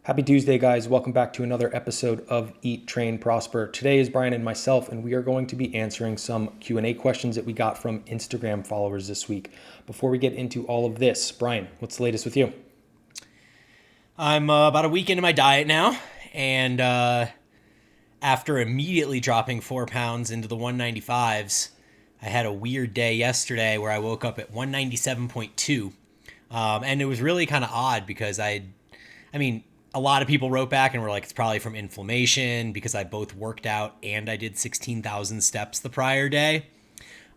Happy Tuesday, guys. Welcome back to another episode of Eat, Train, Prosper. Today is Bryan and myself, and we are going to be answering some Q&A questions that we got from Instagram followers this week. Before we get into all of this, Bryan, what's the latest with you? I'm about a week into my diet now, and after immediately dropping 4 pounds into the 195s, I had a weird day yesterday where I woke up at 197.2. And it was really kind of odd because a lot of people wrote back and were like, it's probably from inflammation because I both worked out and I did 16,000 steps the prior day.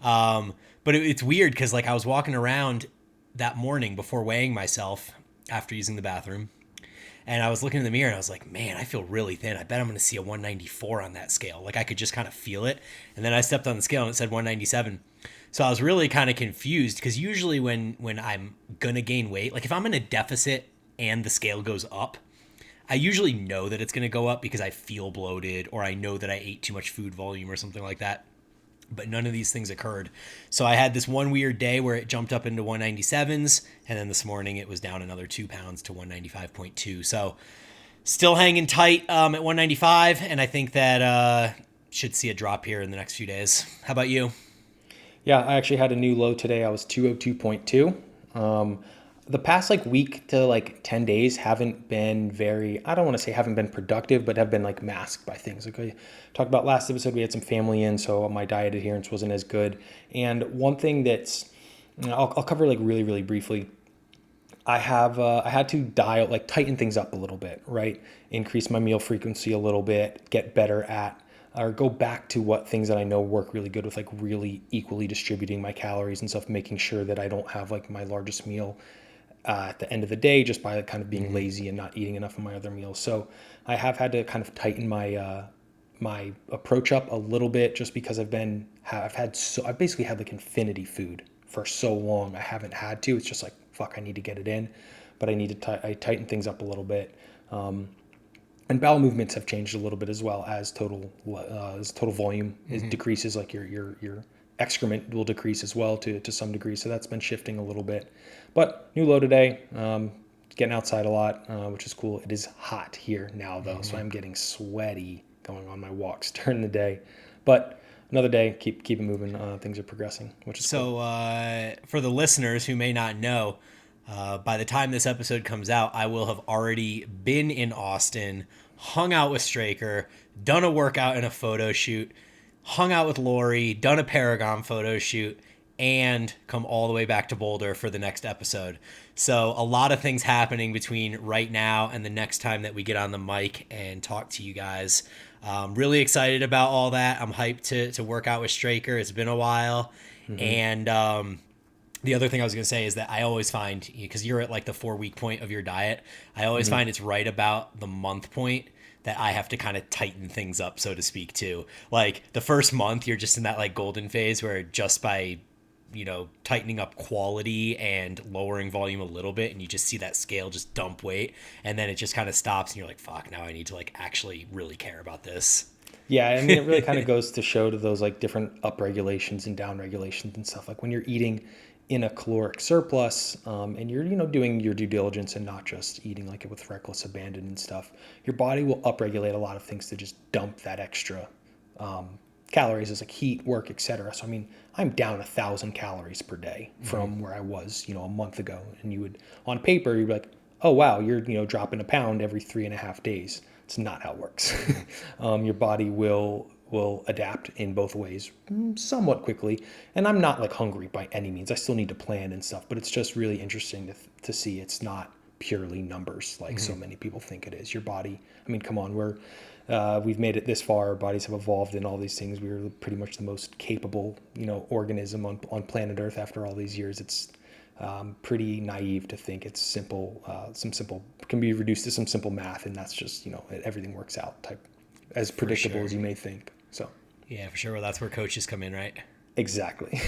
But it's weird because like I was walking around that morning before weighing myself after using the bathroom. And I was looking in the mirror and I was like, man, I feel really thin. I bet I'm going to see a 194 on that scale. Like I could just kind of feel it. And then I stepped on the scale and it said 197. So I was really kind of confused because usually when I'm going to gain weight, like if I'm in a deficit and the scale goes up, I usually know that it's going to go up because I feel bloated or I know that I ate too much food volume or something like that. But none of these things occurred. So I had this one weird day where it jumped up into 197s, and then this morning it was down another 2 pounds to 195.2. So still hanging tight at 195, and I think that should see a drop here in the next few days. How about you? Yeah, I actually had a new low today. I was 202.2. The past week to 10 days haven't been very, I don't want to say haven't been productive, but have been masked by things. Like I talked about last episode, we had some family in, so my diet adherence wasn't as good. And one thing that's, I'll cover really, really briefly. I had to tighten things up a little bit, right? Increase my meal frequency a little bit, get better at, or go back to what things that I know work really good with, really equally distributing my calories and stuff, making sure that I don't have my largest meal at the end of the day just by kind of being lazy and not eating enough of my other meals. So I have had to kind of tighten my approach up a little bit just because I've basically had infinity food for so long. I haven't had to. It's just fuck, I need to get it in, but I need to I tighten things up a little bit. And bowel movements have changed a little bit as well as total volume decreases. Like your excrement will decrease as well to some degree. So that's been shifting a little bit. But new low today. Getting outside a lot, which is cool. It is hot here now though, so I'm getting sweaty going on my walks during the day. But another day, keep it moving. Things are progressing, which is cool. So, for the listeners who may not know, by the time this episode comes out, I will have already been in Austin, hung out with Straker, done a workout and a photo shoot, hung out with Lori, done a Paragon photo shoot, and come all the way back to Boulder for the next episode. So a lot of things happening between right now and the next time that we get on the mic and talk to you guys. Really excited about all that. I'm hyped to work out with Straker. It's been a while. And the other thing I was going to say is that I always find, because you're at the 4 week point of your diet, I always find it's right about the month point that I have to kind of tighten things up, so to speak, too. Like the first month, you're just in that golden phase where just by tightening up quality and lowering volume a little bit, and you just see that scale just dump weight, and then it just kind of stops, and you're like, fuck, now I need to actually really care about this. Yeah, I mean, it really kind of goes to show to those different up regulations and down regulations and stuff. Like when you're eating in a caloric surplus, and you're doing your due diligence and not just eating with reckless abandon and stuff, your body will upregulate a lot of things to just dump that extra calories as heat, work, etc. So I mean, I'm down 1,000 calories per day from where I was a month ago, and you would on paper you'd be like, oh wow, you're dropping a pound every 3.5 days. It's not how it works. Your body will adapt in both ways somewhat quickly. And I'm not hungry by any means. I still need to plan and stuff, but it's just really interesting to see it's not purely numbers so many people think it is. Your body, I mean, come on, we've made it this far. Our bodies have evolved in all these things. We're pretty much the most capable, organism on planet Earth after all these years. It's pretty naive to think it's simple. Can be reduced to some simple math, and that's just everything works out type as predictable as you may think. So Yeah, for sure. Well, that's where coaches come in, right? exactly.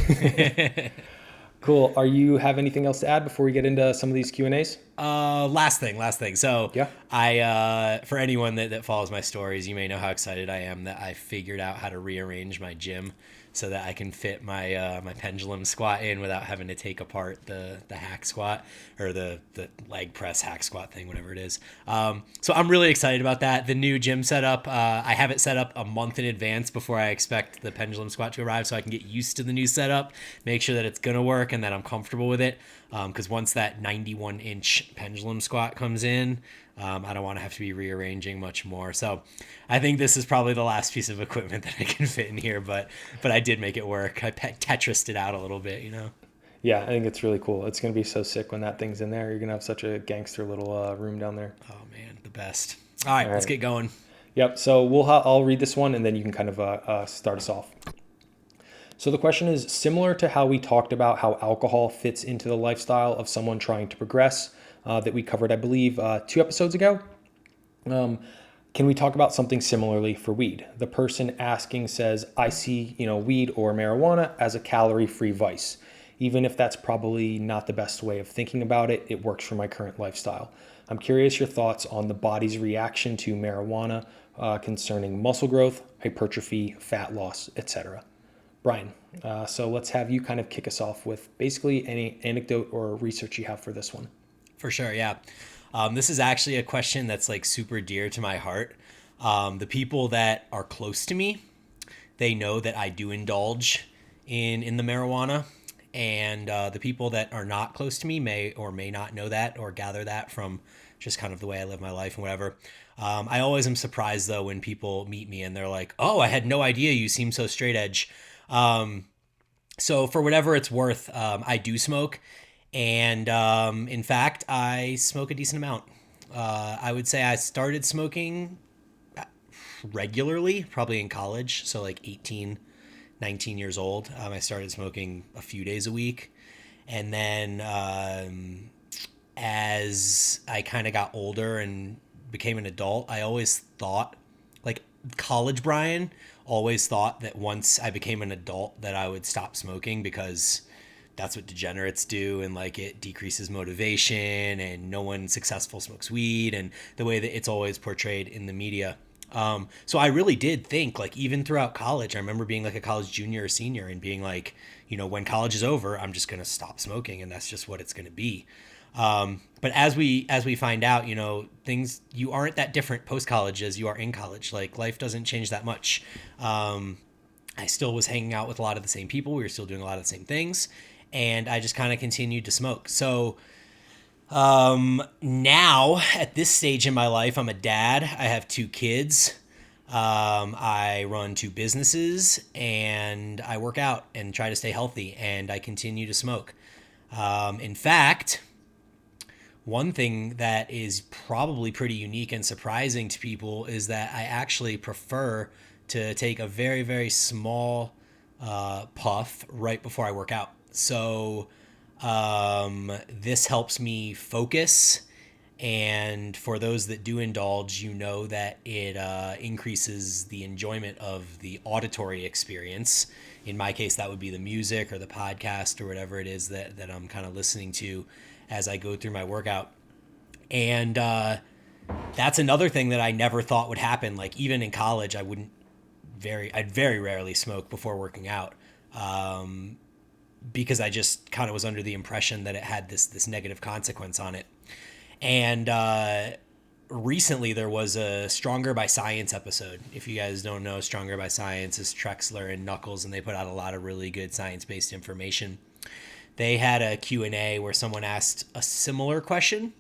Cool. Are you have anything else to add before we get into some of these Q&As? Last thing. So Yeah. for anyone that follows my stories, you may know how excited I am that I figured out how to rearrange my gym so that I can fit my my pendulum squat in without having to take apart the hack squat or the leg press hack squat thing, whatever it is. So I'm really excited about that. The new gym setup, I have it set up a month in advance before I expect the pendulum squat to arrive, so I can get used to the new setup, make sure that it's gonna work and that I'm comfortable with it. Because once that 91-inch pendulum squat comes in, I don't want to have to be rearranging much more. So I think this is probably the last piece of equipment that I can fit in here, but I did make it work. I Tetrised it out a little bit, you know. Yeah, I think it's really cool. It's going to be so sick when that thing's in there. You're going to have such a gangster little room down there. Oh man, the best. All right, All let's right. get going. Yep. So I'll read this one and then you can kind of start us off. So the question is similar to how we talked about how alcohol fits into the lifestyle of someone trying to progress that we covered, I believe, 2 episodes ago. Can we talk about something similarly for weed? The person asking says, I see, weed or marijuana as a calorie-free vice. Even if that's probably not the best way of thinking about it, it works for my current lifestyle. I'm curious your thoughts on the body's reaction to marijuana concerning muscle growth, hypertrophy, fat loss, etc. Bryan, so let's have you kind of kick us off with basically any anecdote or research you have for this one. For sure, yeah. This is actually a question that's like super dear to my heart. The people that are close to me, they know that I do indulge in the marijuana, and the people that are not close to me may or may not know that or gather that from just kind of the way I live my life and whatever. I always am surprised though when people meet me and they're like, "Oh, I had no idea you seem so straight edge." So for whatever it's worth, I do smoke, and in fact, I smoke a decent amount. I would say I started smoking regularly, probably in college, so like 18, 19 years old. I started smoking a few days a week. And then as I kind of got older and became an adult, I always thought, like college Bryan, always thought that once I became an adult that I would stop smoking because that's what degenerates do, and like it decreases motivation and no one successful smokes weed and the way that it's always portrayed in the media. So I really did think, like, even throughout college, I remember being like a college junior or senior and being like, when college is over, I'm just gonna stop smoking, and that's just what it's gonna be. But as we find out, things, you aren't that different post college as you are in college. Like life doesn't change that much. I still was hanging out with a lot of the same people. We were still doing a lot of the same things, and I just kind of continued to smoke. So now at this stage in my life, I'm a dad. I have 2 kids. I run 2 businesses, and I work out and try to stay healthy, and I continue to smoke. In fact, one thing that is probably pretty unique and surprising to people is that I actually prefer to take a very, very small puff right before I work out. So this helps me focus. And for those that do indulge, that it increases the enjoyment of the auditory experience. In my case, that would be the music or the podcast or whatever it is that I'm kind of listening to as I go through my workout. And that's another thing that I never thought would happen. Like even in college, I'd very rarely smoke before working out. Because I just kind of was under the impression that it had this negative consequence on it. And recently there was a Stronger by Science episode. If you guys don't know, Stronger by Science is Trexler and Knuckles, and they put out a lot of really good science-based information. They had a Q&A where someone asked a similar question,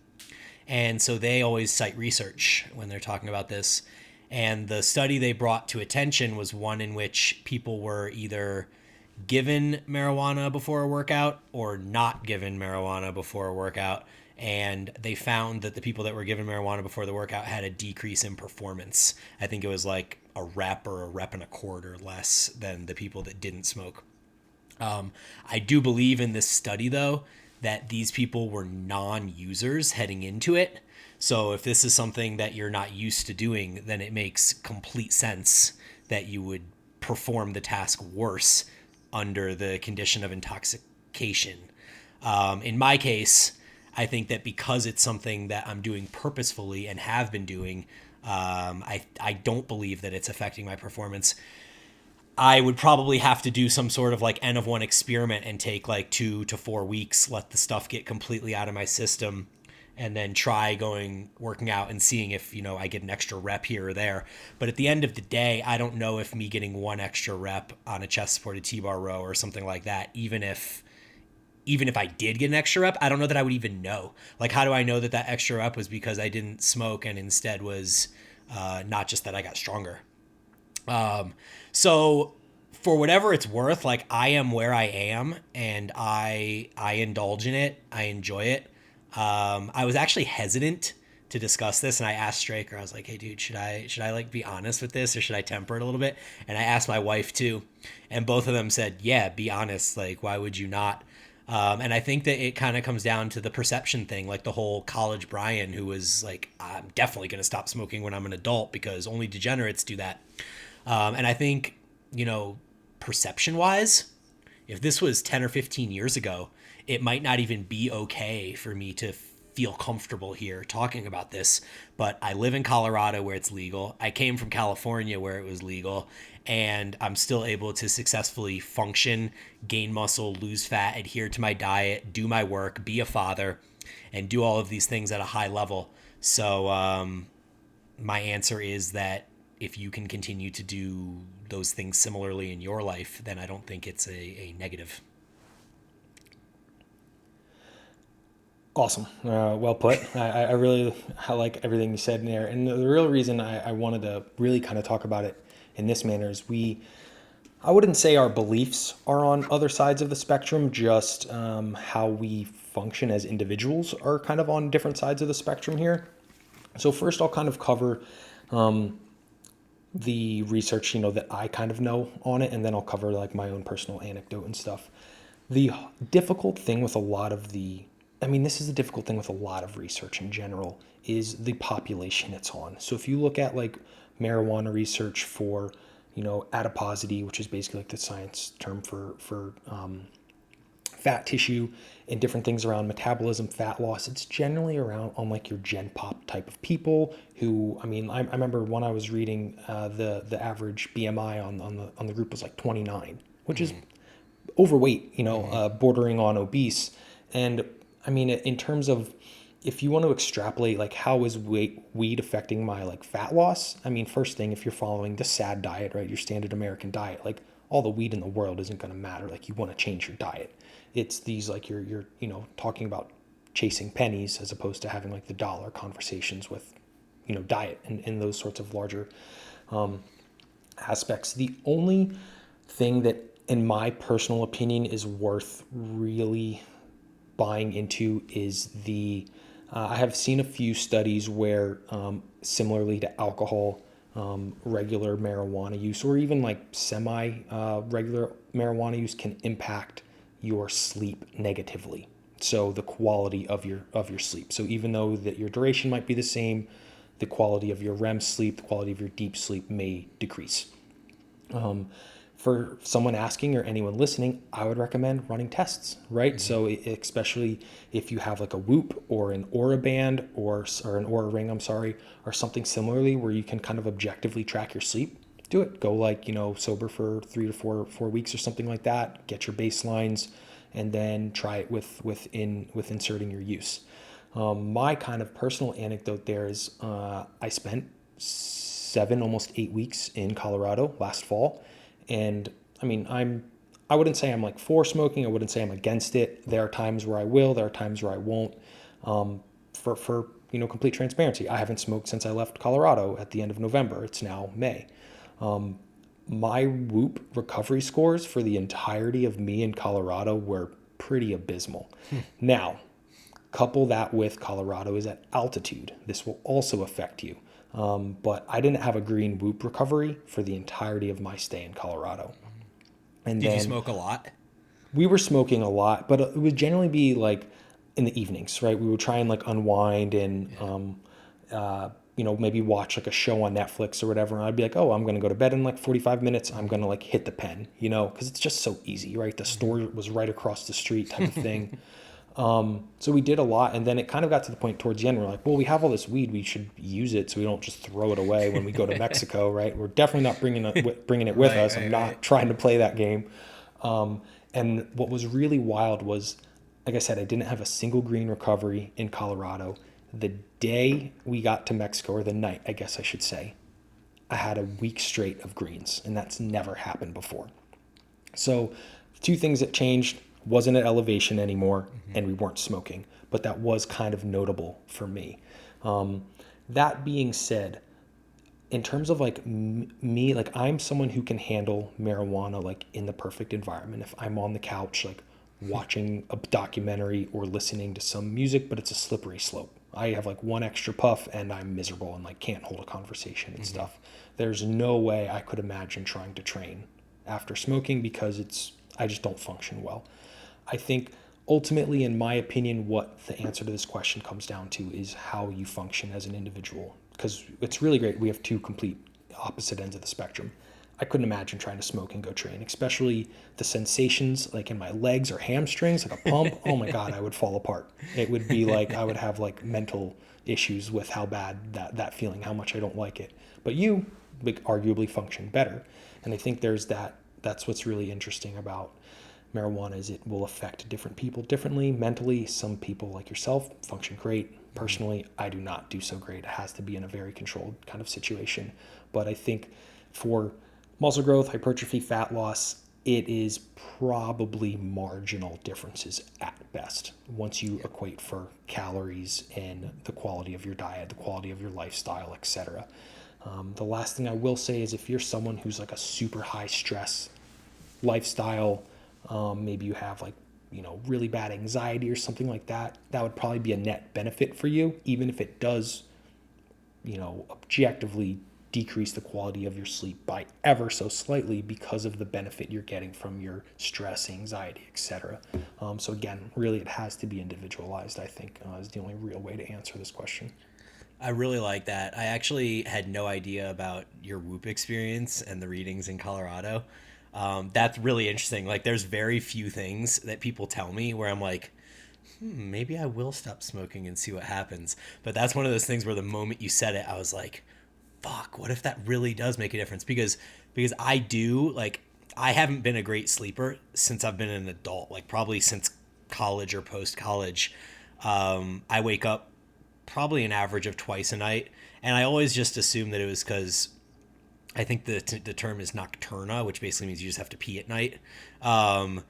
and so they always cite research when they're talking about this. And the study they brought to attention was one in which people were either given marijuana before a workout or not given marijuana before a workout. And they found that the people that were given marijuana before the workout had a decrease in performance. I think it was like a rep or a rep and a quarter less than the people that didn't smoke. I do believe in this study, though, that these people were non-users heading into it. So if this is something that you're not used to doing, then it makes complete sense that you would perform the task worse under the condition of intoxication. In my case, I think that because it's something that I'm doing purposefully and have been doing, I don't believe that it's affecting my performance. I would probably have to do some sort of like N of one experiment and take like 2 to 4 weeks, let the stuff get completely out of my system, and then try working out and seeing if, I get an extra rep here or there. But at the end of the day, I don't know if me getting one extra rep on a chest supported T-bar row or something like that, even if I did get an extra rep, I don't know that I would even know. Like, how do I know that that extra rep was because I didn't smoke and instead was not just that I got stronger? So for whatever it's worth, like I am where I am and I indulge in it. I enjoy it. I was actually hesitant to discuss this and I asked Straker, I was like, hey dude, should I like be honest with this or should I temper it a little bit? And I asked my wife too. And both of them said, yeah, be honest. Like, why would you not? And I think that it kind of comes down to the perception thing, like the whole college Bryan who was like, I'm definitely going to stop smoking when I'm an adult because only degenerates do that. And I think, perception wise, if this was 10 or 15 years ago, it might not even be okay for me to feel comfortable here talking about this. But I live in Colorado where it's legal. I came from California where it was legal. And I'm still able to successfully function, gain muscle, lose fat, adhere to my diet, do my work, be a father, and do all of these things at a high level. So, my answer is that if you can continue to do those things similarly in your life, then I don't think it's a negative. Awesome. Well put. I really I like everything you said in there. And the real reason I wanted to really kind of talk about it in this manner is I wouldn't say our beliefs are on other sides of the spectrum, just how we function as individuals are kind of on different sides of the spectrum here. So first I'll kind of cover the research, that I kind of know on it, and then I'll cover like my own personal anecdote and stuff. The difficult thing with a lot of this is the difficult thing with a lot of research in general, is the population it's on. So if you look at like marijuana research for, adiposity, which is basically like the science term for fat tissue and different things around metabolism, fat loss, it's generally around on like your gen pop type of people who, I remember when I was reading the average BMI on the group was like 29, which is overweight, bordering on obese. And in terms of, if you want to extrapolate, like how is weed affecting my like fat loss? First thing, if you're following the SAD diet, right, your standard American diet, like all the weed in the world isn't going to matter. Like you want to change your diet. It's these like you're talking about chasing pennies as opposed to having like the dollar conversations with, diet and those sorts of larger aspects. The only thing that, in my personal opinion, is worth really buying into is I have seen a few studies where, similarly to alcohol, regular marijuana use, or even like semi regular marijuana use, can impact your sleep negatively. So the quality of your sleep. So even though that your duration might be the same, the quality of your REM sleep, the quality of your deep sleep may decrease. For someone asking or anyone listening, I would recommend running tests, right? So especially if you have like a Whoop or an Aura band or an Aura ring, or something similarly where you can kind of objectively track your sleep, do it. Go like, sober for 3 to 4 weeks or something like that. Get your baselines and then try it with inserting your use. My kind of personal anecdote there is I spent 7, almost 8 weeks in Colorado last fall. And I wouldn't say I'm like for smoking. I wouldn't say I'm against it. There are times where I will, there are times where I won't. For complete transparency, I haven't smoked since I left Colorado at the end of November. It's now May. My Whoop recovery scores for the entirety of me in Colorado were pretty abysmal. Now, couple that with Colorado is at altitude. This will also affect you. But I didn't have a green Whoop recovery for the entirety of my stay in Colorado. And Did you then smoke a lot? we were smoking a lot, but it would generally be like in the evenings, right? We would try and like unwind and, maybe watch like a show on Netflix or whatever. And I'd be like, oh, I'm going to go to bed in like 45 minutes. I'm going to like hit the pen, because it's just so easy, right? The store was right across the street type of thing. So we did a lot, and then it kind of got to the point towards the end where we're like, well, we have all this weed, we should use it so we don't just throw it away when we go to Mexico, right? We're definitely not bringing it with Right, us. I'm right, not right. trying to play that game. And what was really wild was, like I said, I didn't have a single green recovery in Colorado. The day we got to Mexico, or the night, I guess I should say, I had a week straight of greens, and that's never happened before. So, two things that changed: wasn't at elevation anymore, and we weren't smoking. But that was kind of notable for me. Um, that being said, in terms of like me, like I'm someone who can handle marijuana like in the perfect environment. If I'm on the couch, like watching a documentary or listening to some music, but it's a slippery slope. I have like one extra puff and I'm miserable and like can't hold a conversation and stuff. There's no way I could imagine trying to train after smoking because I just don't function well. I think ultimately, in my opinion, what the answer to this question comes down to is how you function as an individual. Because it's really great. We have two complete opposite ends of the spectrum. I couldn't imagine trying to smoke and go train, especially the sensations like in my legs or hamstrings, like a pump. Oh my God, I would fall apart. It would be like I would have like mental issues with how bad that feeling, how much I don't like it. But you like, arguably function better. And I think that's what's really interesting about marijuana is it will affect different people differently mentally. Some people like yourself function great. Personally, I do not do so great. It has to be in a very controlled kind of situation. But I think for muscle growth, hypertrophy, fat loss, it is probably marginal differences at best once you equate for calories and the quality of your diet, the quality of your lifestyle, etc. The last thing I will say is if you're someone who's like a super high stress lifestyle, maybe you have like really bad anxiety or something like that, that would probably be a net benefit for you, even if it does objectively decrease the quality of your sleep by ever so slightly because of the benefit you're getting from your stress, anxiety, etc. So again, really it has to be individualized, I think, is the only real way to answer this question. I really like that. I actually had no idea about your Whoop experience and the readings in Colorado. That's really interesting. Like, there's very few things that people tell me where I'm like, maybe I will stop smoking and see what happens. But that's one of those things where the moment you said it, I was like, fuck, what if that really does make a difference? Because I do like I haven't been a great sleeper since I've been an adult, like probably since college or post college. I wake up probably an average of twice a night, and I always just assumed that it was because I think the term is nocturna, which basically means you just have to pee at night. Um,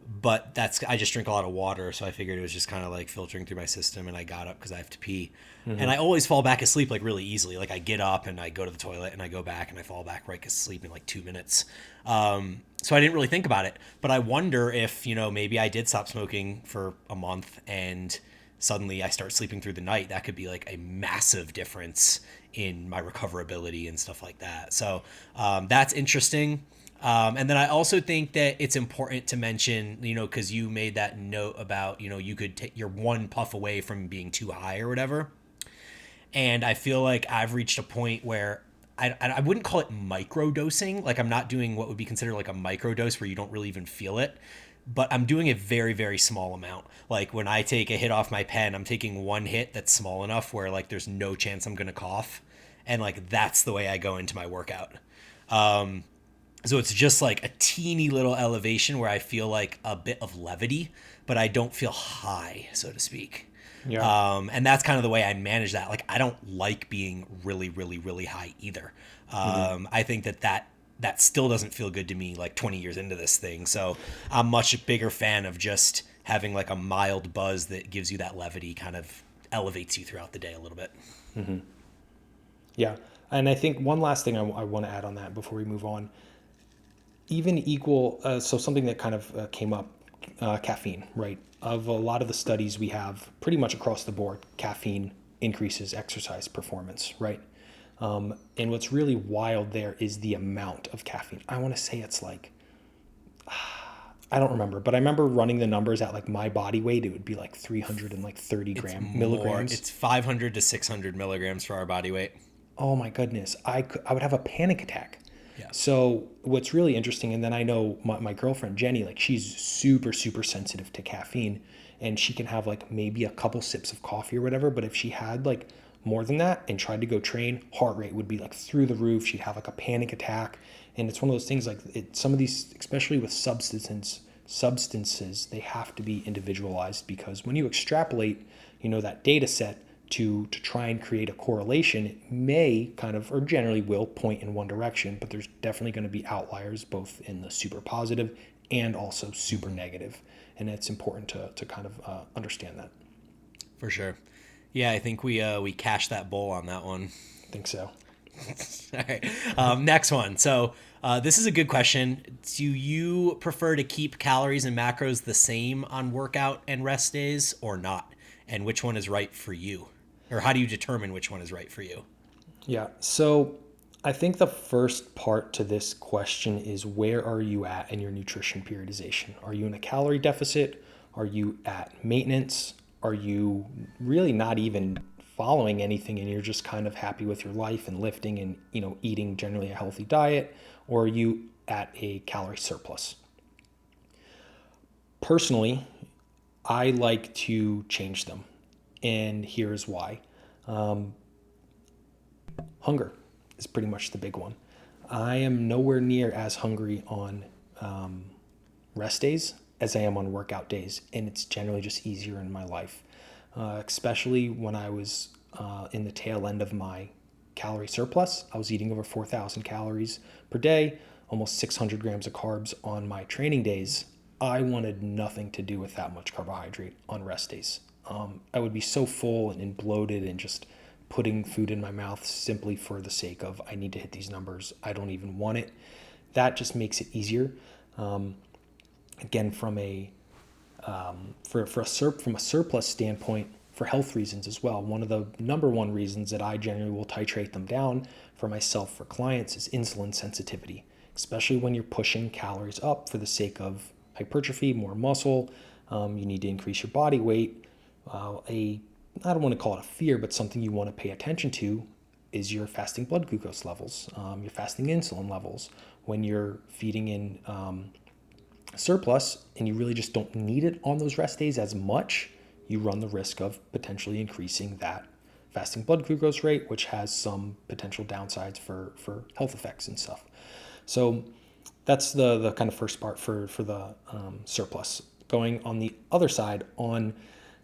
but that's I just drink a lot of water, so I figured it was just kind of like filtering through my system, and I got up because I have to pee, and I always fall back asleep like really easily. Like I get up and I go to the toilet and I go back and I fall back right asleep in like 2 minutes. So I didn't really think about it, but I wonder if maybe I did stop smoking for a month and suddenly I start sleeping through the night. That could be like a massive difference in my recoverability and stuff like that. So that's interesting. And then I also think that it's important to mention, because you made that note about, you could take your one puff away from being too high or whatever. And I feel like I've reached a point where I wouldn't call it micro dosing. Like I'm not doing what would be considered like a micro dose where you don't really even feel it. But I'm doing a very, very small amount. Like when I take a hit off my pen, I'm taking one hit that's small enough where like there's no chance I'm going to cough. And like that's the way I go into my workout. So it's just like a teeny little elevation where I feel like a bit of levity, but I don't feel high, so to speak. Yeah. And that's kind of the way I manage that. Like I don't like being really, really, really high either. I think that still doesn't feel good to me like 20 years into this thing. So I'm much bigger fan of just having like a mild buzz that gives you that levity, kind of elevates you throughout the day a little bit. Yeah. And I think one last thing I want to add on that before we move on, even equal, so something that kind of came up, caffeine, right? Of a lot of the studies we have pretty much across the board, caffeine increases exercise performance, right? And what's really wild there is the amount of caffeine. I want to say it's like, I don't remember, but I remember running the numbers at like my body weight. It would be like 330 It's more, milligrams. it's 500 to 600 milligrams for our body weight. Oh my goodness. I would have a panic attack. Yeah. So what's really interesting, and then I know my girlfriend Jenny, like she's super, super sensitive to caffeine. and she can have like maybe a couple sips of coffee or whatever. But if she had like more than that and tried to go train, heart rate would be like through the roof. She'd have like a panic attack. And it's one of those things like some of these, especially with substances, they have to be individualized, because when you extrapolate, that data set to try and create a correlation, it may kind of, or generally will, point in one direction, but there's definitely going to be outliers both in the super positive and also super negative. And it's important to kind of understand that. For sure. Yeah, I think we cashed that bowl on that one. I think so. All right. Next one. So this is a good question. Do you prefer to keep calories and macros the same on workout and rest days or not? And which one is right for you? Or how do you determine which one is right for you? Yeah. So I think the first part to this question is, where are you at in your nutrition periodization? Are you in a calorie deficit? Are you at maintenance? Are you really not even following anything and you're just kind of happy with your life and lifting and, eating generally a healthy diet? Or are you at a calorie surplus? Personally, I like to change them. And here's why. Hunger is pretty much the big one. I am nowhere near as hungry on rest days as I am on workout days, and it's generally just easier in my life, especially when I was in the tail end of my calorie surplus. I was eating over 4,000 calories per day, almost 600 grams of carbs on my training days. I wanted nothing to do with that much carbohydrate on rest days. I would be so full and bloated and just putting food in my mouth simply for the sake of, I need to hit these numbers. I don't even want it. That just makes it easier. Again, from a surplus standpoint, for health reasons as well, one of the number one reasons that I generally will titrate them down for myself, for clients, is insulin sensitivity, especially when you're pushing calories up for the sake of hypertrophy, more muscle. You need to increase your body weight. I don't want to call it a fear, but something you want to pay attention to is your fasting blood glucose levels, your fasting insulin levels. When you're feeding in surplus and you really just don't need it on those rest days as much, you run the risk of potentially increasing that fasting blood glucose rate, which has some potential downsides for health effects and stuff. So that's the kind of first part for the surplus. Going on the other side, on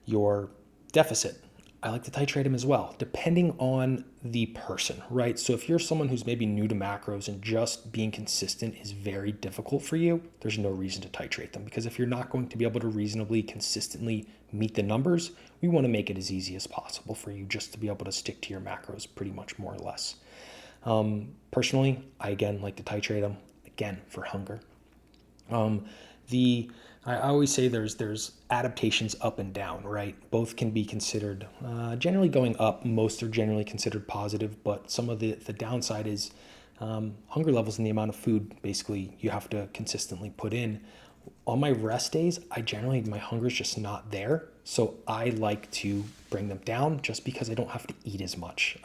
your deficit, I like to titrate them as well, depending on the person, right? So if you're someone who's maybe new to macros and just being consistent is very difficult for you, there's no reason to titrate them, because if you're not going to be able to reasonably consistently meet the numbers, we want to make it as easy as possible for you just to be able to stick to your macros pretty much more or less. Personally, I again like to titrate them, again, for hunger. I always say there's adaptations up and down, right? Both can be considered generally going up. Most are generally considered positive, but some of the downside is hunger levels and the amount of food basically you have to consistently put in. On my rest days, my hunger is just not there. So I like to bring them down just because I don't have to eat as much.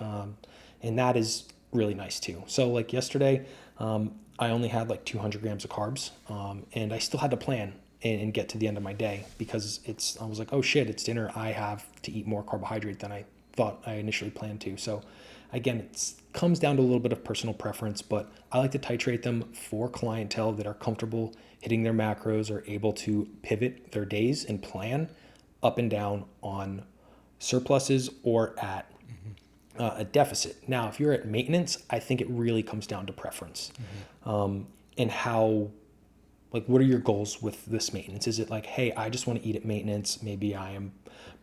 And that is really nice too. So like yesterday, I only had like 200 grams of carbs, and I still had to plan and get to the end of my day, because I was like, oh shit, it's dinner. I have to eat more carbohydrate than I thought I initially planned to. So again, it comes down to a little bit of personal preference, but I like to titrate them for clientele that are comfortable hitting their macros, or able to pivot their days and plan up and down on surpluses or at a deficit. Now, if you're at maintenance, I think it really comes down to preference. And how, like, what are your goals with this maintenance? Is it like, hey, I just want to eat at maintenance. Maybe I am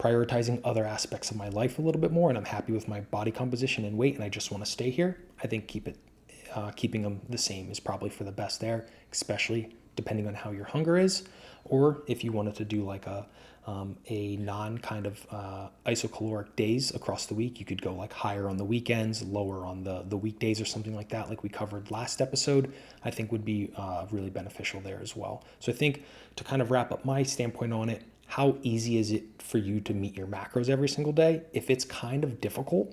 prioritizing other aspects of my life a little bit more, and I'm happy with my body composition and weight, and I just want to stay here. I think keeping them the same is probably for the best there, especially depending on how your hunger is. Or if you wanted to do like a non kind of isocaloric days across the week, you could go like higher on the weekends, lower on the weekdays, or something like that, like we covered last episode. I think would be really beneficial there as well. So I think, to kind of wrap up my standpoint on it, how easy is it for you to meet your macros every single day? If it's kind of difficult,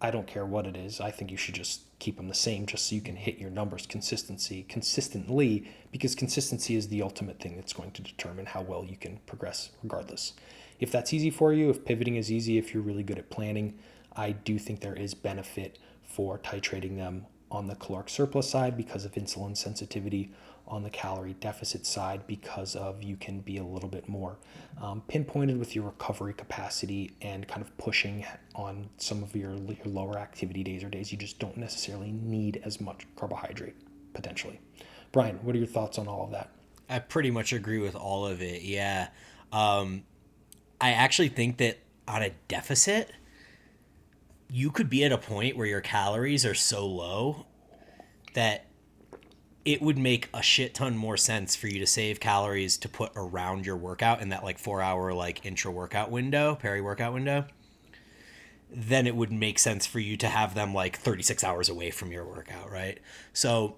I don't care what it is. I think you should just keep them the same just so you can hit your numbers consistently, because consistency is the ultimate thing that's going to determine how well you can progress regardless. If that's easy for you, if pivoting is easy, if you're really good at planning, I do think there is benefit for titrating them on the caloric surplus side because of insulin sensitivity, on the calorie deficit side because of you can be a little bit more pinpointed with your recovery capacity and kind of pushing on some of your lower activity days or days you just don't necessarily need as much carbohydrate potentially. Bryan, what are your thoughts on all of that? I pretty much agree with all of it. Yeah. Um, I actually think that on a deficit, you could be at a point where your calories are so low that it would make a shit ton more sense for you to save calories to put around your workout in that like 4 hour like intra workout window, peri workout window. Then it would make sense for you to have them like 36 hours away from your workout, right? So,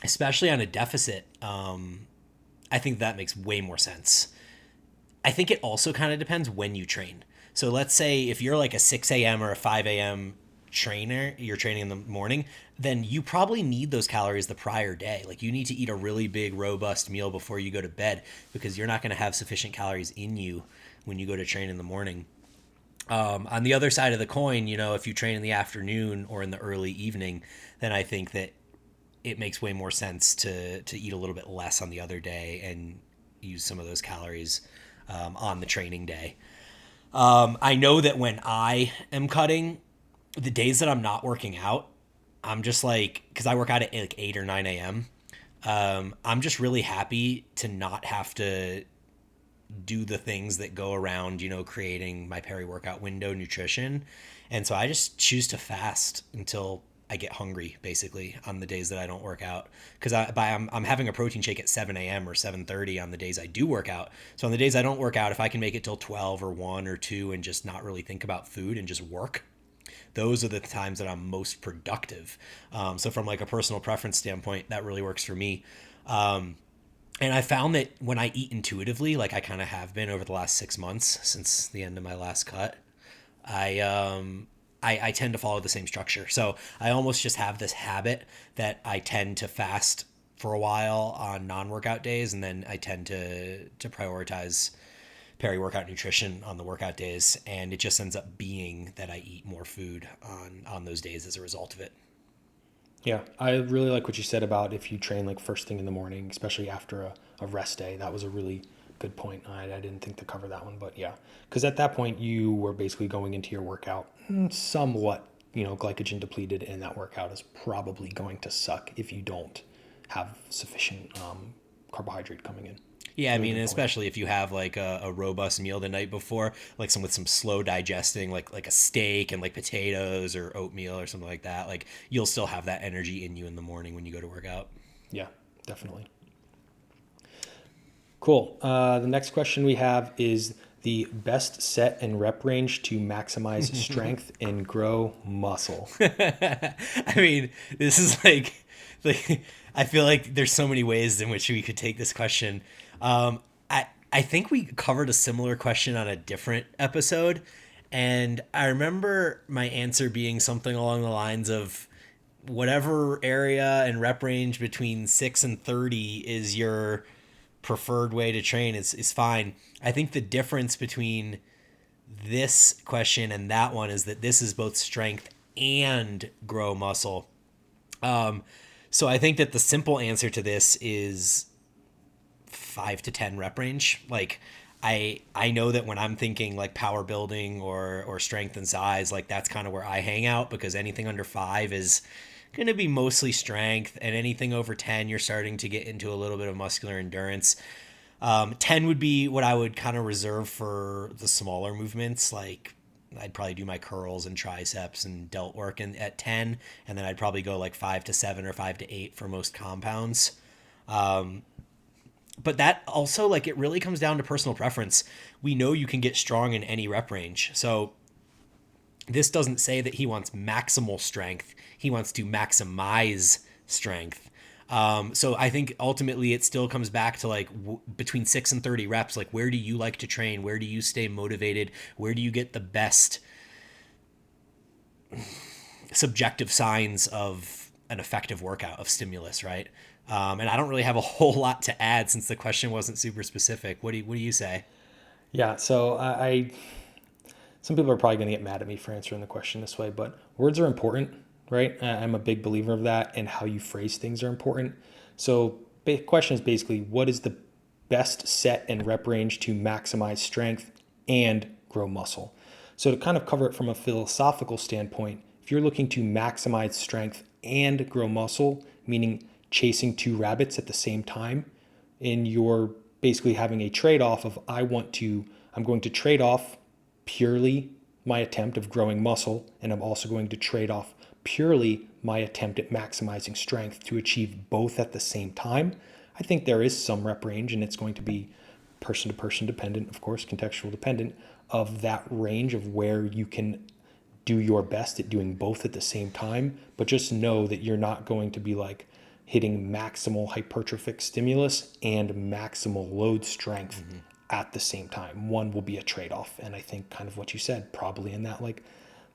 especially on a deficit, I think that makes way more sense. I think it also kind of depends when you train. So let's say if you're like a 6 a.m. or a 5 a.m. trainer, you're training in the morning, then you probably need those calories the prior day. Like you need to eat a really big, robust meal before you go to bed because you're not going to have sufficient calories in you when you go to train in the morning. On the other side of the coin, if you train in the afternoon or in the early evening, then I think that it makes way more sense to eat a little bit less on the other day and use some of those calories on the training day. I know that when I am cutting, the days that I'm not working out, I'm just like, because I work out at like 8 or 9 a.m., I'm just really happy to not have to do the things that go around, creating my peri workout window nutrition. And so I just choose to fast until I get hungry, basically, on the days that I don't work out. Because I'm having a protein shake at 7 a.m. or 7:30 on the days I do work out. So on the days I don't work out, if I can make it till 12 or 1 or 2 and just not really think about food and just work, those are the times that I'm most productive. So from like a personal preference standpoint, that really works for me. And I found that when I eat intuitively, like I kind of have been over the last 6 months since the end of my last cut, I I tend to follow the same structure. So I almost just have this habit that I tend to fast for a while on non-workout days, and then I tend to prioritize peri-workout nutrition on the workout days, and it just ends up being that I eat more food on those days as a result of it. Yeah, I really like what you said about if you train like first thing in the morning, especially after a rest day. That was a really good point. I didn't think to cover that one, but yeah, because at that point you were basically going into your workout somewhat, glycogen depleted, and that workout is probably going to suck if you don't have sufficient carbohydrate coming in. Yeah, I Really mean, good point. especially if you have like a robust meal the night before, like some with some slow digesting, like a steak and like potatoes or oatmeal or something like that. Like you'll still have that energy in you in the morning when you go to work out. Yeah, definitely. Cool. The next question we have is the best set and rep range to maximize strength and grow muscle. I mean, this is like I feel like there's so many ways in which we could take this question. I think we covered a similar question on a different episode, and I remember my answer being something along the lines of whatever area and rep range between 6 and 30 is your preferred way to train is fine. I think the difference between this question and that one is that this is both strength and grow muscle. So I think that the simple answer to this is 5 to 10 rep range. Like I know that when I'm thinking like power building or strength and size, like that's kind of where I hang out because anything under 5 is going to be mostly strength, and anything over 10 you're starting to get into a little bit of muscular endurance. 10 would be what I would kind of reserve for the smaller movements. Like I'd probably do my curls and triceps and delt work at 10, and then I'd probably go like 5 to 7 or 5 to 8 for most compounds. But that also, like, it really comes down to personal preference. We know you can get strong in any rep range. So this doesn't say that he wants maximal strength. He wants to maximize strength. So I think ultimately it still comes back to like between 6 and 30 reps. Like, where do you like to train? Where do you stay motivated? Where do you get the best subjective signs of an effective workout of stimulus, right? And I don't really have a whole lot to add since the question wasn't super specific. What do you say? Yeah, so some people are probably going to get mad at me for answering the question this way, but words are important, right? I'm a big believer of that, and how you phrase things are important. So the question is basically, what is the best set and rep range to maximize strength and grow muscle? So to kind of cover it from a philosophical standpoint, if you're looking to maximize strength and grow muscle, meaning chasing two rabbits at the same time, and you're basically having a trade-off of I'm going to trade off purely my attempt of growing muscle, and I'm also going to trade off purely my attempt at maximizing strength to achieve both at the same time. I think there is some rep range, and it's going to be person to person dependent, of course, contextual dependent, of that range of where you can do your best at doing both at the same time. But just know that you're not going to be like hitting maximal hypertrophic stimulus and maximal load strength at the same time. One will be a trade-off. And I think kind of what you said, probably in that like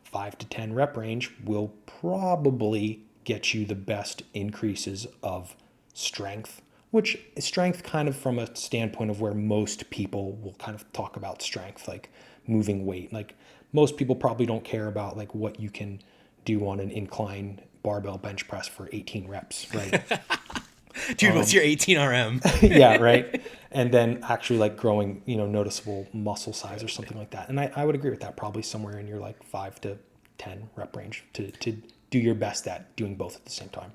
5 to 10 rep range will probably get you the best increases of strength, which strength kind of from a standpoint of where most people will kind of talk about strength, like moving weight. Like most people probably don't care about like what you can do on an incline barbell bench press for 18 reps, right? Dude, what's your 18 RM? Yeah, right. And then actually like growing, noticeable muscle size or something like that. And I would agree with that, probably somewhere in your like 5 to 10 rep range to do your best at doing both at the same time.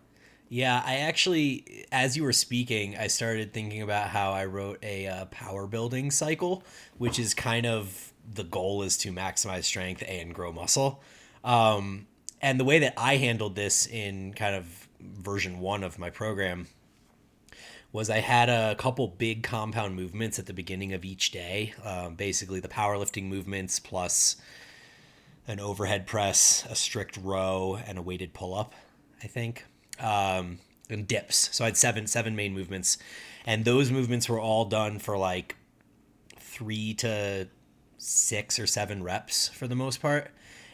Yeah, I actually, as you were speaking, I started thinking about how I wrote a power building cycle, which is kind of the goal is to maximize strength and grow muscle. And the way that I handled this in kind of version one of my program was I had a couple big compound movements at the beginning of each day. Basically, the powerlifting movements plus an overhead press, a strict row, and a weighted pull up, I think. And dips. So I had seven main movements, and those movements were all done for like 3 to 6 or 7 reps for the most part.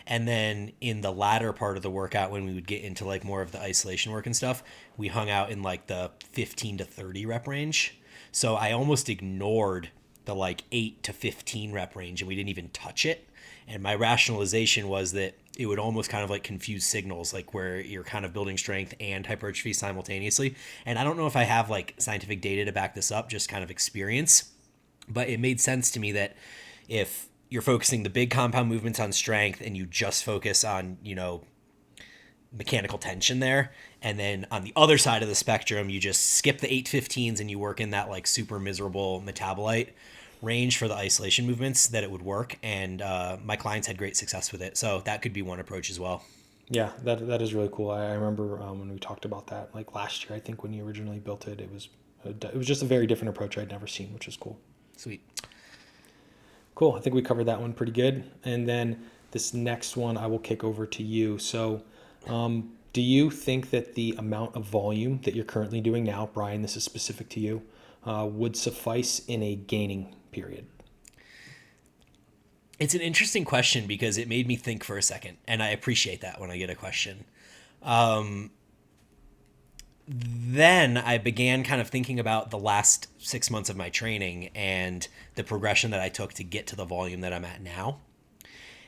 And then in the latter part of the workout, when we would get into like more of the isolation work and stuff, we hung out in like the 15 to 30 rep range. So I almost ignored the like 8 to 15 rep range, and we didn't even touch it. And my rationalization was that it would almost kind of like confuse signals, like where you're kind of building strength and hypertrophy simultaneously. And I don't know if I have like scientific data to back this up, just kind of experience. But it made sense to me that if you're focusing the big compound movements on strength and you just focus on, mechanical tension there, and then on the other side of the spectrum, you just skip the 815s and you work in that like super miserable metabolite range for the isolation movements, that it would work. And my clients had great success with it. So that could be one approach as well. Yeah, that is really cool. I remember when we talked about that like last year. I think when you originally built it, it was just a very different approach I'd never seen, which is cool. Sweet. Cool. I think we covered that one pretty good. And then this next one I will kick over to you. So, do you think that the amount of volume that you're currently doing now, Bryan, this is specific to you, would suffice in a gaining period? It's an interesting question because it made me think for a second, and I appreciate that when I get a question. Then I began kind of thinking about the last 6 months of my training and the progression that I took to get to the volume that I'm at now.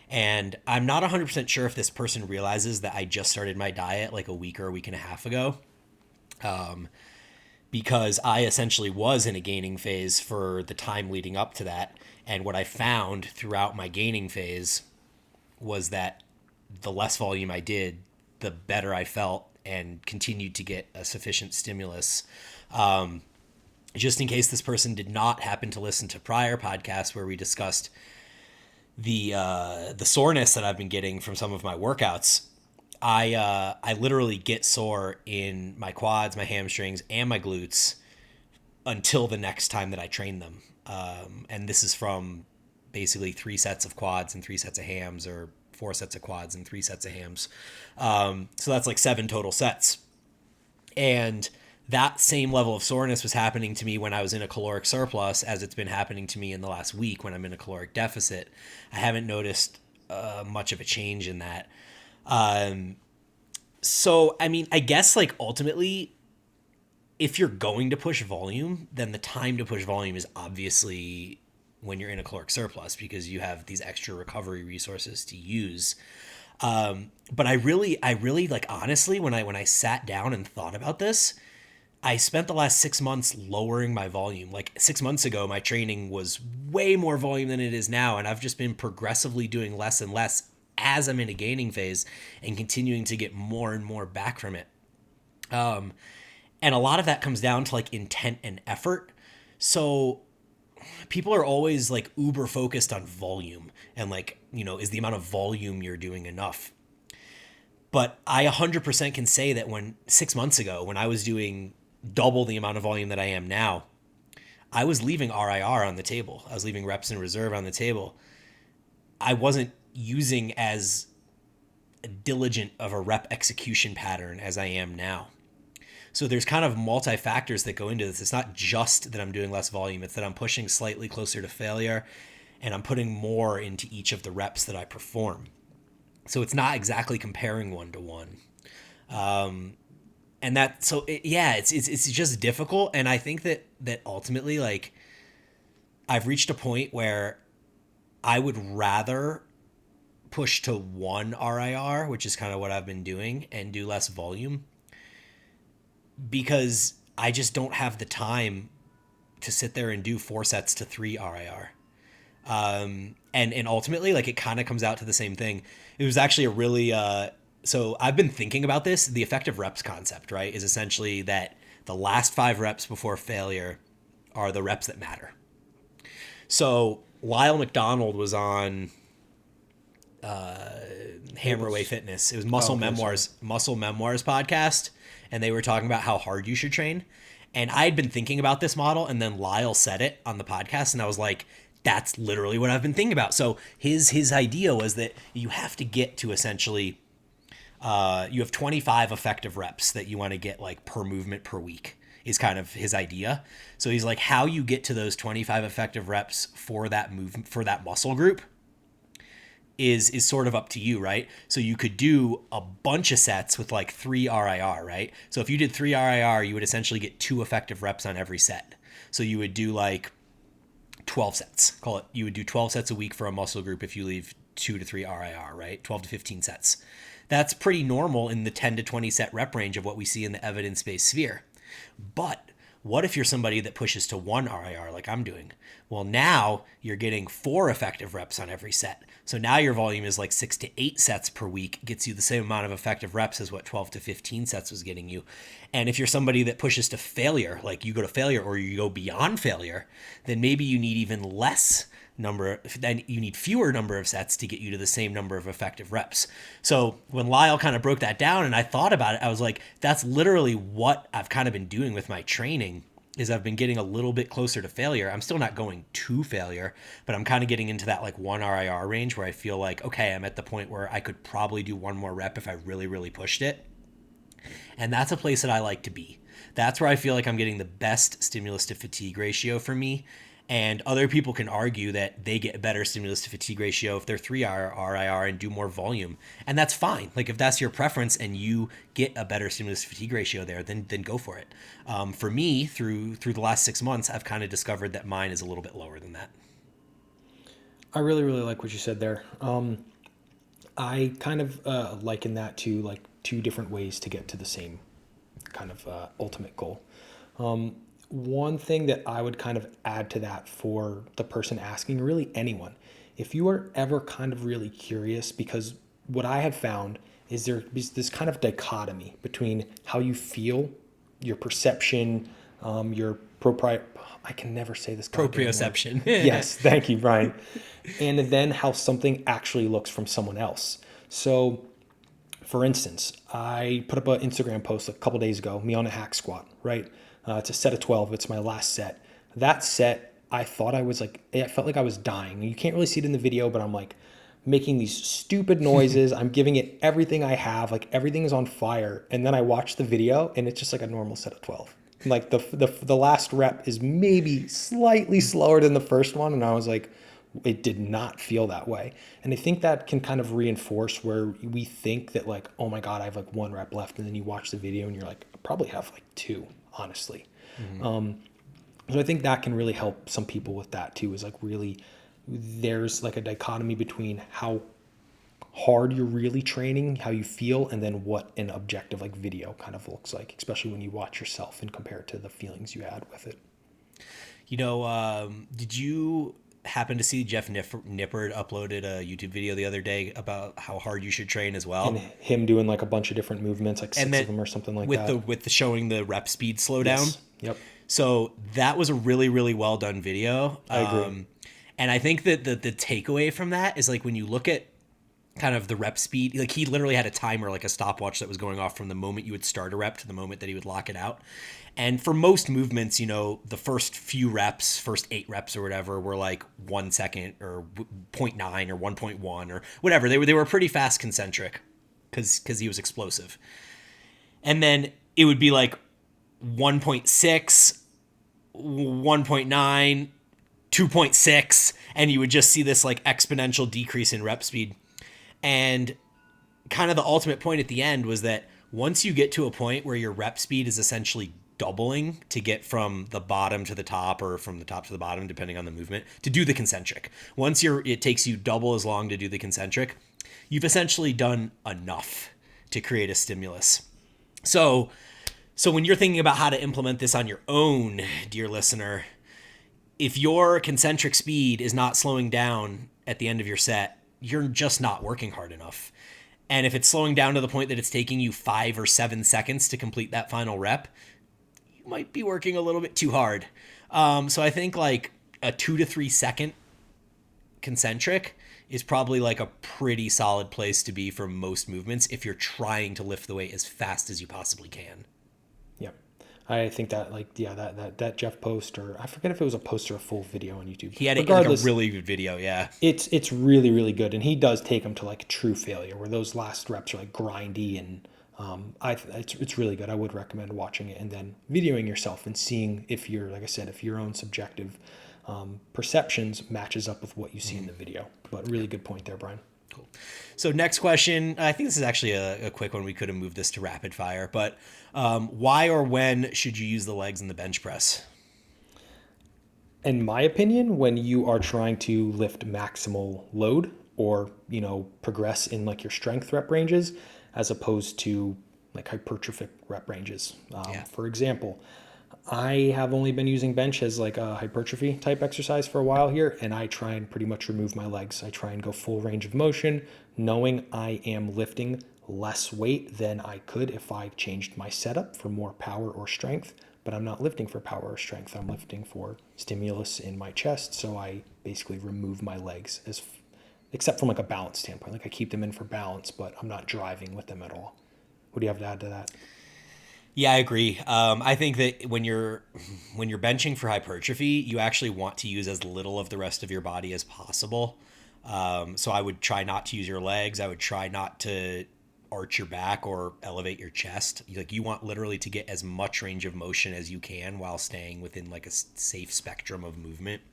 And I'm not 100% sure if this person realizes that I just started my diet like a week or a week and a half ago. Because I essentially was in a gaining phase for the time leading up to that. And what I found throughout my gaining phase was that the less volume I did, the better I felt and continued to get a sufficient stimulus. Just in case this person did not happen to listen to prior podcasts where we discussed the soreness that I've been getting from some of my workouts, I literally get sore in my quads, my hamstrings, and my glutes until the next time that I train them. And this is from basically 3 sets of quads and 3 sets of hams, or 4 sets of quads and 3 sets of hams. So that's like 7 total sets. And that same level of soreness was happening to me when I was in a caloric surplus, as it's been happening to me in the last week when I'm in a caloric deficit. I haven't noticed much of a change in that. So, I mean, I guess like ultimately, if you're going to push volume, then the time to push volume is obviously when you're in a caloric surplus because you have these extra recovery resources to use. But I really like honestly when I sat down and thought about this, I spent the last 6 months lowering my volume. Like 6 months ago, my training was way more volume than it is now, and I've just been progressively doing less and less as I'm in a gaining phase and continuing to get more and more back from it. And a lot of that comes down to like intent and effort. So people are always like uber focused on volume and like, is the amount of volume you're doing enough? But I 100% can say that when 6 months ago, when I was doing double the amount of volume that I am now, I was leaving RIR on the table. I was leaving reps in reserve on the table. I wasn't using as diligent of a rep execution pattern as I am now. So there's kind of multi factors that go into this. It's not just that I'm doing less volume, it's that I'm pushing slightly closer to failure and I'm putting more into each of the reps that I perform. So it's not exactly comparing one to one. And that so yeah, it's just difficult, and I think that ultimately like I've reached a point where I would rather push to one RIR, which is kind of what I've been doing, and do less volume because I just don't have the time to sit there and do 4 sets to 3 RIR. And ultimately, like it kind of comes out to the same thing. It was actually a really so I've been thinking about this. The effective reps concept, right, is essentially that the last 5 reps before failure are the reps that matter. So Lyle McDonald was on Hammer Away Fitness. It was Oh, okay, sorry. Muscle Memoirs podcast, and they were talking about how hard you should train. And I had been thinking about this model, and then Lyle said it on the podcast, and I was like, "That's literally what I've been thinking about." So his idea was that you have to get to essentially you have 25 effective reps that you want to get like per movement per week is kind of his idea. So he's like, how you get to those 25 effective reps for that movement for that muscle group is sort of up to you, right? So you could do a bunch of sets with like 3 RIR, right? So if you did 3 RIR, you would essentially get 2 effective reps on every set. So you would do like 12 sets. Call it, you would do 12 sets a week for a muscle group if you leave 2 to 3 RIR, right? 12 to 15 sets. That's pretty normal in the 10 to 20 set rep range of what we see in the evidence based sphere. But what if you're somebody that pushes to 1 RIR like I'm doing? Well, now you're getting 4 effective reps on every set. So now your volume is like 6 to 8 sets per week, gets you the same amount of effective reps as what 12 to 15 sets was getting you. And if you're somebody that pushes to failure, like you go to failure or you go beyond failure, then maybe you need even less number, then you need fewer number of sets to get you to the same number of effective reps. So when Lyle kind of broke that down and I thought about it, I was like, that's literally what I've kind of been doing with my training is I've been getting a little bit closer to failure. I'm still not going to failure, but I'm kind of getting into that like 1 RIR range where I feel like, okay, I'm at the point where I could probably do one more rep if I really, really pushed it. And that's a place that I like to be. That's where I feel like I'm getting the best stimulus to fatigue ratio for me. And other people can argue that they get a better stimulus to fatigue ratio if they're 3 RIR and do more volume. And that's fine. Like if that's your preference and you get a better stimulus to fatigue ratio there, then go for it. For me, through the last 6 months, I've kind of discovered that mine is a little bit lower than that. I really, really like what you said there. I kind of liken that to like two different ways to get to the same kind of ultimate goal. One thing that I would kind of add to that for the person asking, really anyone, if you are ever kind of really curious, because what I have found is there is this kind of dichotomy between how you feel, your perception, your propri I can never say this goddamn word. Proprioception. Yes, thank you, Brian. And then how something actually looks from someone else. So, for instance, I put up an Instagram post a couple days ago, me on a hack squat, right? It's a set of 12. It's my last set. That set, I thought I was like, I felt like I was dying. You can't really see it in the video, but I'm like making these stupid noises. I'm giving it everything I have. Like everything is on fire. And then I watch the video and it's just like a normal set of 12. Like the last rep is maybe slightly slower than the first one. And I was like, it did not feel that way. And I think that can kind of reinforce where we think that like, oh my God, I have like 1 rep left. And then you watch the video and you're like, I probably have like 2, honestly. Mm-hmm. So I think that can really help some people with that too, is like really there's like a dichotomy between how hard you're really training, how you feel, and then what an objective like video kind of looks like, especially when you watch yourself and compare it to the feelings you had with it. Did you happen to see Jeff Nippard uploaded a YouTube video the other day about how hard you should train as And well? him doing like a bunch of different movements, like And 6 then of them or something like with the that. with the showing the rep speed slow down. Yes. Yep. So that was a really, really well done video. I agree. And I think that the takeaway from that is like when you look at kind of the rep speed, like he literally had a timer, like a stopwatch that was going off from the moment you would start a rep to the moment that he would lock it out. And for most movements, the first few reps, first 8 reps or whatever, were like 1 second or 0.9 or 1.1 or whatever. They were pretty fast concentric because he was explosive. And then it would be like 1.6, 1.9, 2.6, and you would just see this like exponential decrease in rep speed. And kind of the ultimate point at the end was that once you get to a point where your rep speed is essentially doubling to get from the bottom to the top or from the top to the bottom, depending on the movement, to do the concentric. Once it takes you double as long to do the concentric, you've essentially done enough to create a stimulus. So when you're thinking about how to implement this on your own, dear listener, if your concentric speed is not slowing down at the end of your set, you're just not working hard enough. And if it's slowing down to the point that it's taking you 5 or 7 seconds to complete that final rep, you might be working a little bit too hard. So I think like a 2 to 3 second concentric is probably like a pretty solid place to be for most movements if you're trying to lift the weight as fast as you possibly can. Yep. I think that like, yeah, that Jeff post, or I forget if it was a post or a full video on YouTube. He had like a really good video, yeah. It's really, really good. And he does take them to like true failure where those last reps are like grindy, and it's really good. I would recommend watching it and then videoing yourself and seeing if you're, like I said, if your own subjective perceptions matches up with what you see in the video. But really good point there, Brian. Cool. So next question, I think this is actually a quick one. We could have moved this to rapid fire, but why or when should you use the legs in the bench press? In my opinion, when you are trying to lift maximal load or, progress in like your strength rep ranges, as opposed to like hypertrophic rep ranges. For example, I have only been using bench as like a hypertrophy type exercise for a while here, and I try and pretty much remove my legs. I try and go full range of motion, knowing I am lifting less weight than I could if I changed my setup for more power or strength, but I'm not lifting for power or strength. I'm lifting for stimulus in my chest, so I basically remove my legs except from like a balance standpoint. Like I keep them in for balance, but I'm not driving with them at all. What do you have to add to that? Yeah, I agree. I think that when you're benching for hypertrophy, you actually want to use as little of the rest of your body as possible. So I would try not to use your legs. I would try not to arch your back or elevate your chest. Like you want literally to get as much range of motion as you can while staying within like a safe spectrum of movement.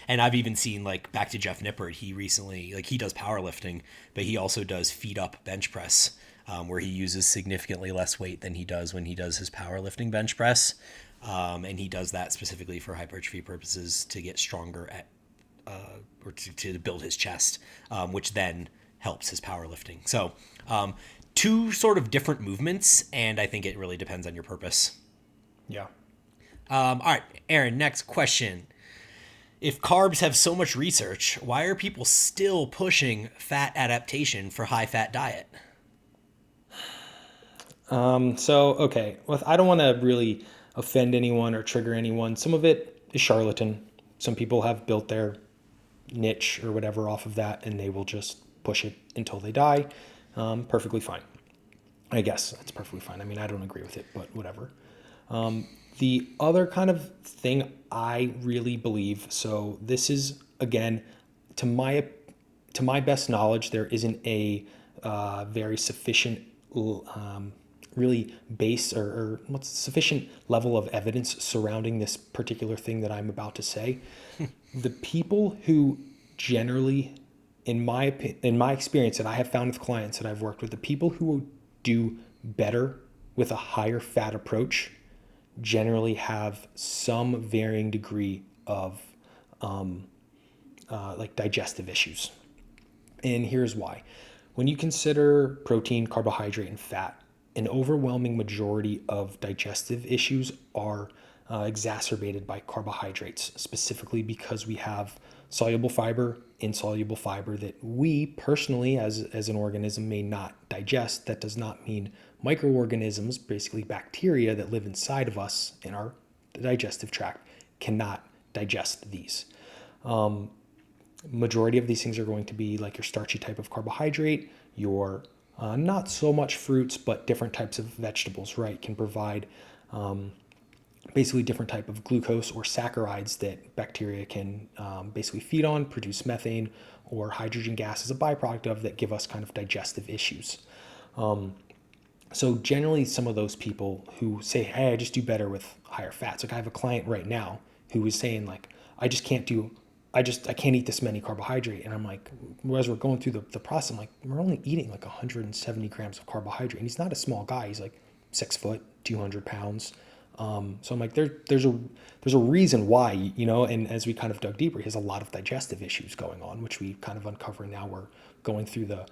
And I've even seen, like, back to Jeff Nippard, he recently, like, he does powerlifting, but he also does feet up bench press, where he uses significantly less weight than he does when he does his powerlifting bench press. And he does that specifically for hypertrophy purposes to get stronger at, or to build his chest, which then helps his powerlifting. So, two sort of different movements, and I think it really depends on your purpose. Yeah. All right, Aaron, next question. If carbs have so much research, why are people still pushing fat adaptation for high-fat diet? Okay. Well, I don't want to really offend anyone or trigger anyone. Some of it is charlatan. Some people have built their niche or whatever off of that, and they will just push it until they die. Perfectly fine. I guess that's perfectly fine. I mean, I don't agree with it, but whatever. The other kind of thing I really believe, so this is, again, to my best knowledge, there isn't a very sufficient really base or what's sufficient level of evidence surrounding this particular thing that I'm about to say. The people who generally, in my experience that I have found with clients that I've worked with, the people who do better with a higher fat approach generally have some varying degree of like digestive issues. And here's why. When you consider protein, carbohydrate, and fat, an overwhelming majority of digestive issues are exacerbated by carbohydrates, specifically because we have soluble fiber, insoluble fiber that we personally, as an organism, may not digest. That does not mean microorganisms, basically bacteria that live inside of us in our digestive tract, cannot digest these. Majority of these things are going to be like your starchy type of carbohydrate, your not so much fruits, but different types of vegetables, right, can provide basically different type of glucose or saccharides that bacteria can basically feed on, produce methane or hydrogen gas as a byproduct of that give us kind of digestive issues. So generally some of those people who say, hey, I just do better with higher fats. Like I have a client right now who is saying like, I can't eat this many carbohydrate. And I'm like, as we're going through the process, I'm like, we're only eating like 170 grams of carbohydrate. And he's not a small guy. He's like 6 foot, 200 pounds. So I'm like, there's a reason why, and as we kind of dug deeper, he has a lot of digestive issues going on, which we kind of uncover now. We're going through the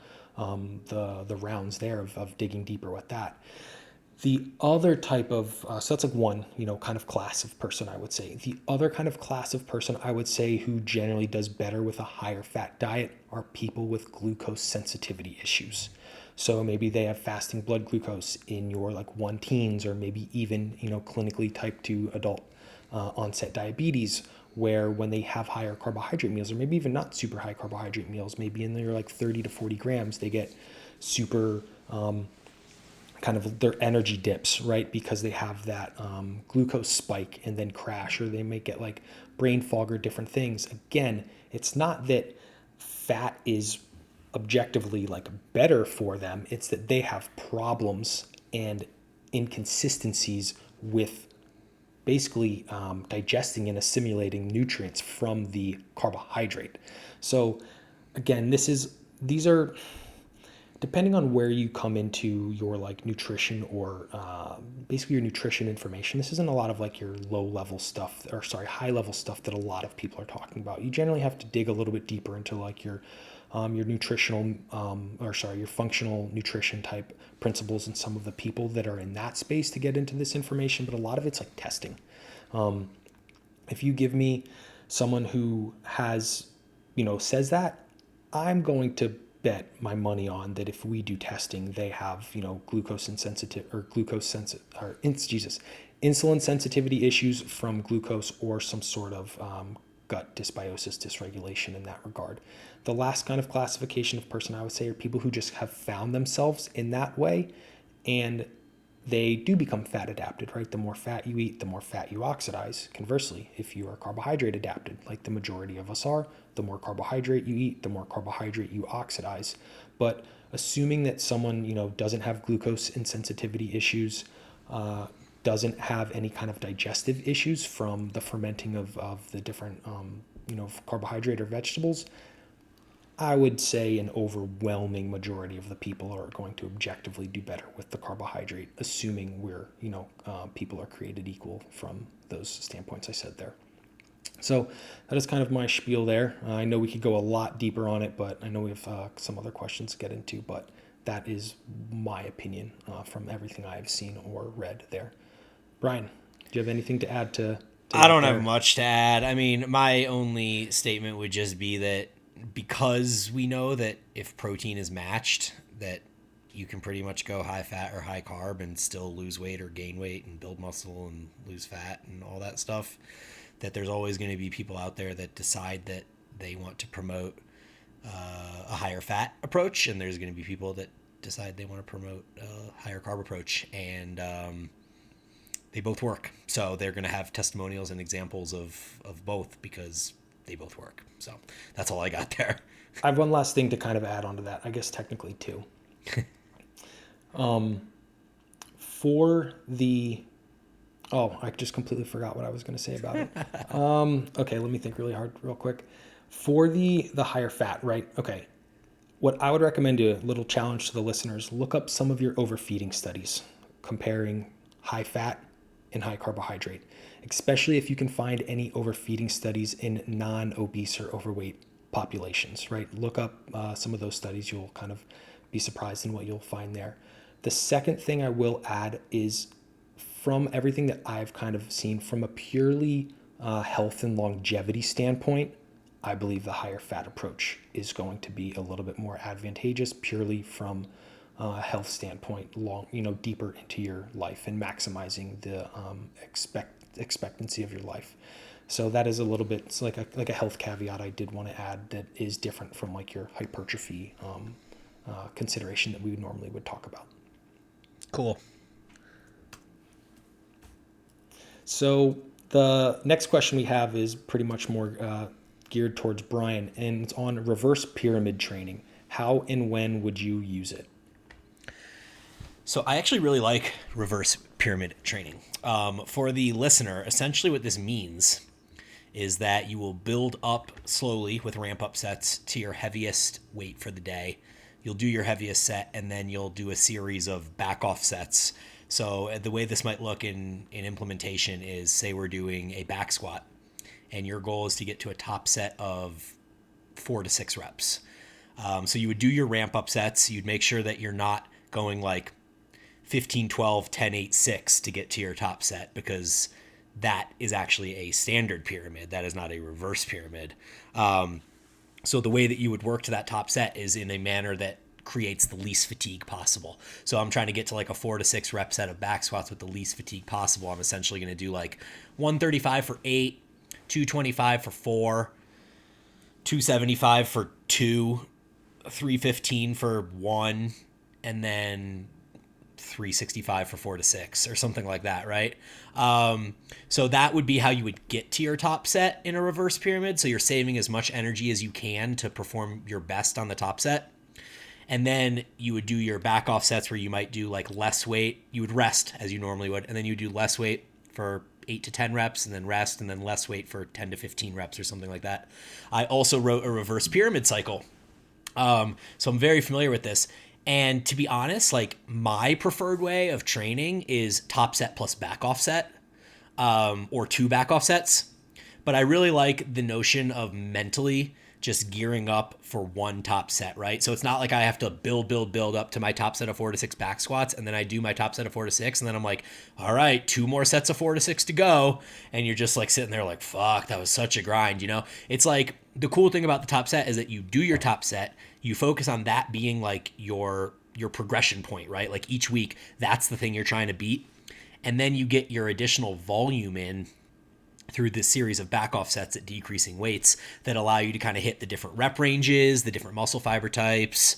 rounds there of digging deeper with that. The other type of, so that's like one, kind of class of person, I would say. The other kind of class of person, I would say, who generally does better with a higher fat diet are people with glucose sensitivity issues. So maybe they have fasting blood glucose in your like 1 teens, or maybe even, clinically type 2 adult onset diabetes, where when they have higher carbohydrate meals, or maybe even not super high carbohydrate meals, maybe in their like 30 to 40 grams, they get super kind of their energy dips, right? Because they have that glucose spike and then crash, or they may get like brain fog or different things. Again, it's not that fat is objectively like better for them. It's that they have problems and inconsistencies with basically digesting and assimilating nutrients from the carbohydrate. So again, these are depending on where you come into your like nutrition or basically your nutrition information. This isn't a lot of like your low level stuff, or sorry, high level stuff that a lot of people are talking about. You generally have to dig a little bit deeper into like your nutritional your functional nutrition type principles and some of the people that are in that space to get into this information. But a lot of it's like testing. If you give me someone who has, says that, I'm going to bet my money on that if we do testing, they have, glucose insensitive or glucose sensitive or insulin sensitivity issues from glucose, or some sort of gut dysbiosis, dysregulation in that regard. The last kind of classification of person I would say are people who just have found themselves in that way, and they do become fat adapted, right? The more fat you eat, the more fat you oxidize. Conversely, if you are carbohydrate adapted, like the majority of us are, the more carbohydrate you eat, the more carbohydrate you oxidize. But assuming that someone, doesn't have glucose insensitivity issues, doesn't have any kind of digestive issues from the fermenting of the different, carbohydrate or vegetables, I would say an overwhelming majority of the people are going to objectively do better with the carbohydrate, assuming people are created equal from those standpoints I said there. So that is kind of my spiel there. I know we could go a lot deeper on it, but I know we have some other questions to get into, but that is my opinion from everything I've seen or read there. Bryan, do you have anything to add to I that don't have there? much to add. I mean, my only statement would just be that because we know that if protein is matched, that you can pretty much go high fat or high carb and still lose weight or gain weight and build muscle and lose fat and all that stuff, that there's always going to be people out there that decide that they want to promote a higher fat approach, and there's going to be people that decide they want to promote a higher carb approach, and they both work. So they're going to have testimonials and examples of both because they both work. So that's all I got there. I have one last thing to kind of add on to that, I guess technically too. For the Oh, I just completely forgot what I was going to say about it. Okay, let me think really hard, real quick. For the higher fat, right? Okay, what I would recommend, a little challenge to the listeners: look up some of your overfeeding studies comparing high fat and high carbohydrate, especially if you can find any overfeeding studies in non-obese or overweight populations. Right? Look up some of those studies. You'll kind of be surprised in what you'll find there. The second thing I will add is, from everything that I've kind of seen from a purely health and longevity standpoint, I believe the higher fat approach is going to be a little bit more advantageous purely from a health standpoint, deeper into your life and maximizing the expectancy of your life. So that is a little bit, it's like a health caveat I did want to add that is different from like your hypertrophy consideration that we normally would talk about. Cool. So the next question we have is pretty much more geared towards Bryan, and it's on reverse pyramid training. How and when would you use it? So I actually really like reverse pyramid training. For the listener, essentially what this means is that you will build up slowly with ramp up sets to your heaviest weight for the day. You'll do your heaviest set, and then you'll do a series of back off sets. So the way this might look in implementation is, say we're doing a back squat, and your goal is to get to a top set of 4 to 6 reps. So you would do your ramp up sets. You'd make sure that you're not going like 15, 12, 10, 8, 6 to get to your top set, because that is actually a standard pyramid. That is not a reverse pyramid. So the way that you would work to that top set is in a manner that creates the least fatigue possible. So I'm trying to get to like a 4 to 6 rep set of back squats with the least fatigue possible. I'm essentially going to do like 135 for 8, 225 for 4, 275 for 2, 315 for 1, and then 365 for 4 to 6 or something like that, right? So that would be how you would get to your top set in a reverse pyramid. So you're saving as much energy as you can to perform your best on the top set. And then you would do your back off sets where you might do like less weight. You would rest as you normally would. And then you would do less weight for 8 to 10 reps, and then rest, and then less weight for 10 to 15 reps or something like that. I also wrote a reverse pyramid cycle. So I'm very familiar with this. And to be honest, like my preferred way of training is top set plus back off set, or 2 back off sets. But I really like the notion of mentally just gearing up for 1 top set, right? So it's not like I have to build up to my top set of 4 to 6 back squats, and then I do my top set of 4 to 6, and then I'm like, all right, 2 more sets of 4 to 6 to go. And you're just like sitting there like, fuck, that was such a grind, you know? It's like, the cool thing about the top set is that you do your top set, you focus on that being like your progression point, right? Like each week, that's the thing you're trying to beat. And then you get your additional volume in through this series of back off sets at decreasing weights that allow you to kind of hit the different rep ranges, the different muscle fiber types,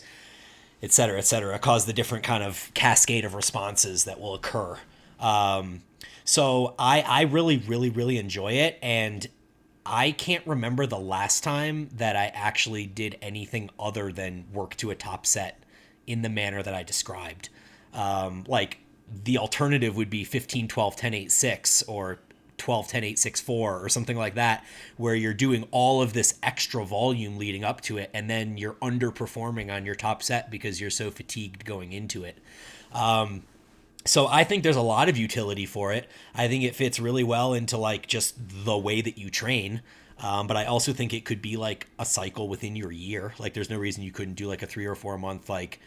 et cetera, cause the different kind of cascade of responses that will occur. So I really enjoy it. And I can't remember the last time that I actually did anything other than work to a top set in the manner that I described. Like the alternative would be 15, 12, 10, 8, 6, or 12, 10, 8, 6, 4, or something like that, where you're doing all of this extra volume leading up to it, and then you're underperforming on your top set because you're so fatigued going into it. So I think there's a lot of utility for it. I think it fits really well into like just the way that you train. But I also think it could be like a cycle within your year. Like there's no reason you couldn't do like a 3 or 4 month like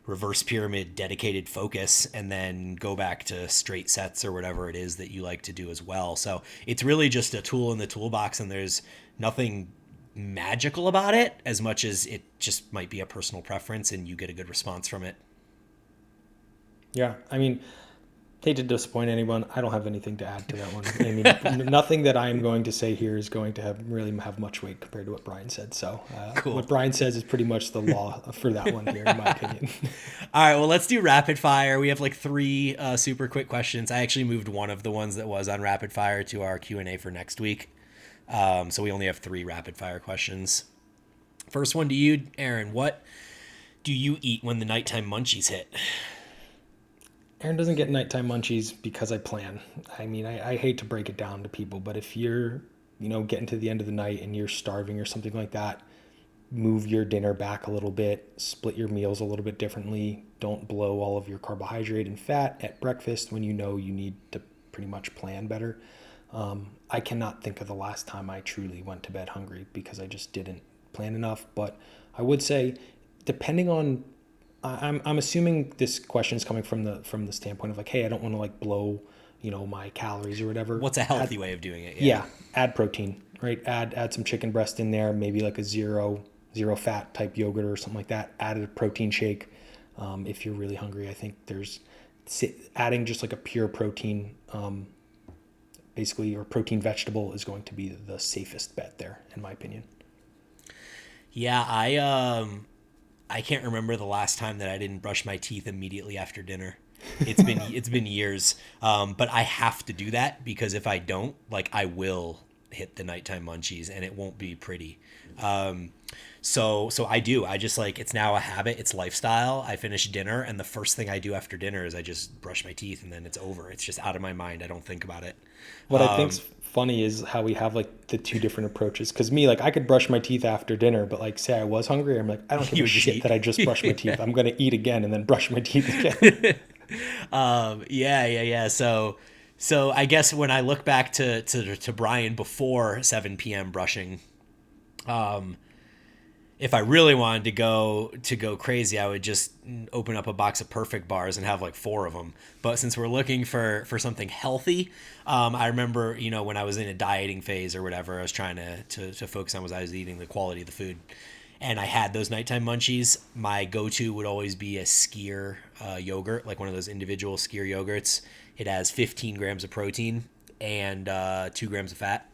reverse pyramid dedicated focus and then go back to straight sets or whatever it is that you like to do as well. So it's really just a tool in the toolbox, and there's nothing magical about it as much as it just might be a personal preference and you get a good response from it. Yeah, I mean, hate to disappoint anyone. I don't have anything to add to that one. I mean, nothing that I'm going to say here is going to really have much weight compared to what Bryan said. So Cool. What Bryan says is pretty much the law for that one here, in my opinion. All right, well, let's do rapid fire. We have like 3 super quick questions. I actually moved one of the ones that was on rapid fire to our Q&A for next week. So we only have 3 rapid fire questions. First one to you, Aaron. What do you eat when the nighttime munchies hit? Aaron doesn't get nighttime munchies because I plan. I mean, I hate to break it down to people, but if you're, getting to the end of the night and you're starving or something like that, move your dinner back a little bit, split your meals a little bit differently. Don't blow all of your carbohydrate and fat at breakfast when you know you need to pretty much plan better. I cannot think of the last time I truly went to bed hungry because I just didn't plan enough. But I would say, depending on, I'm assuming this question is coming from the standpoint of like, hey, I don't want to like blow, my calories or whatever. What's a healthy way of doing it? Yeah. Yeah, add protein, right? Add some chicken breast in there, maybe like a zero fat type yogurt or something like that. Add a protein shake. If you're really hungry, I think there's adding just like a pure protein, basically, or protein vegetable is going to be the safest bet there, in my opinion. Yeah, I can't remember the last time that I didn't brush my teeth immediately after dinner. It's been years, but I have to do that because if I don't, like, I will hit the nighttime munchies and it won't be pretty. So I do. I just like it's now a habit. It's lifestyle. I finish dinner and the first thing I do after dinner is I just brush my teeth and then it's over. It's just out of my mind. I don't think about it. What I think's funny is how we have like the two different approaches. Because me, like, I could brush my teeth after dinner, but like, say I was hungry, I'm like, I don't give You a would just shit eat. that I just brushed my teeth. I'm gonna eat again and then brush my teeth again. Yeah. So I guess when I look back to Bryan before 7 p.m. brushing, if I really wanted to go crazy, I would just open up a box of Perfect bars and have like four of them. But since we're looking for something healthy, I remember when I was in a dieting phase or whatever, I was trying to focus on was I was eating the quality of the food, and I had those nighttime munchies. My go-to would always be a Skyr yogurt, like one of those individual Skyr yogurts. It has 15 grams of protein and 2 grams of fat,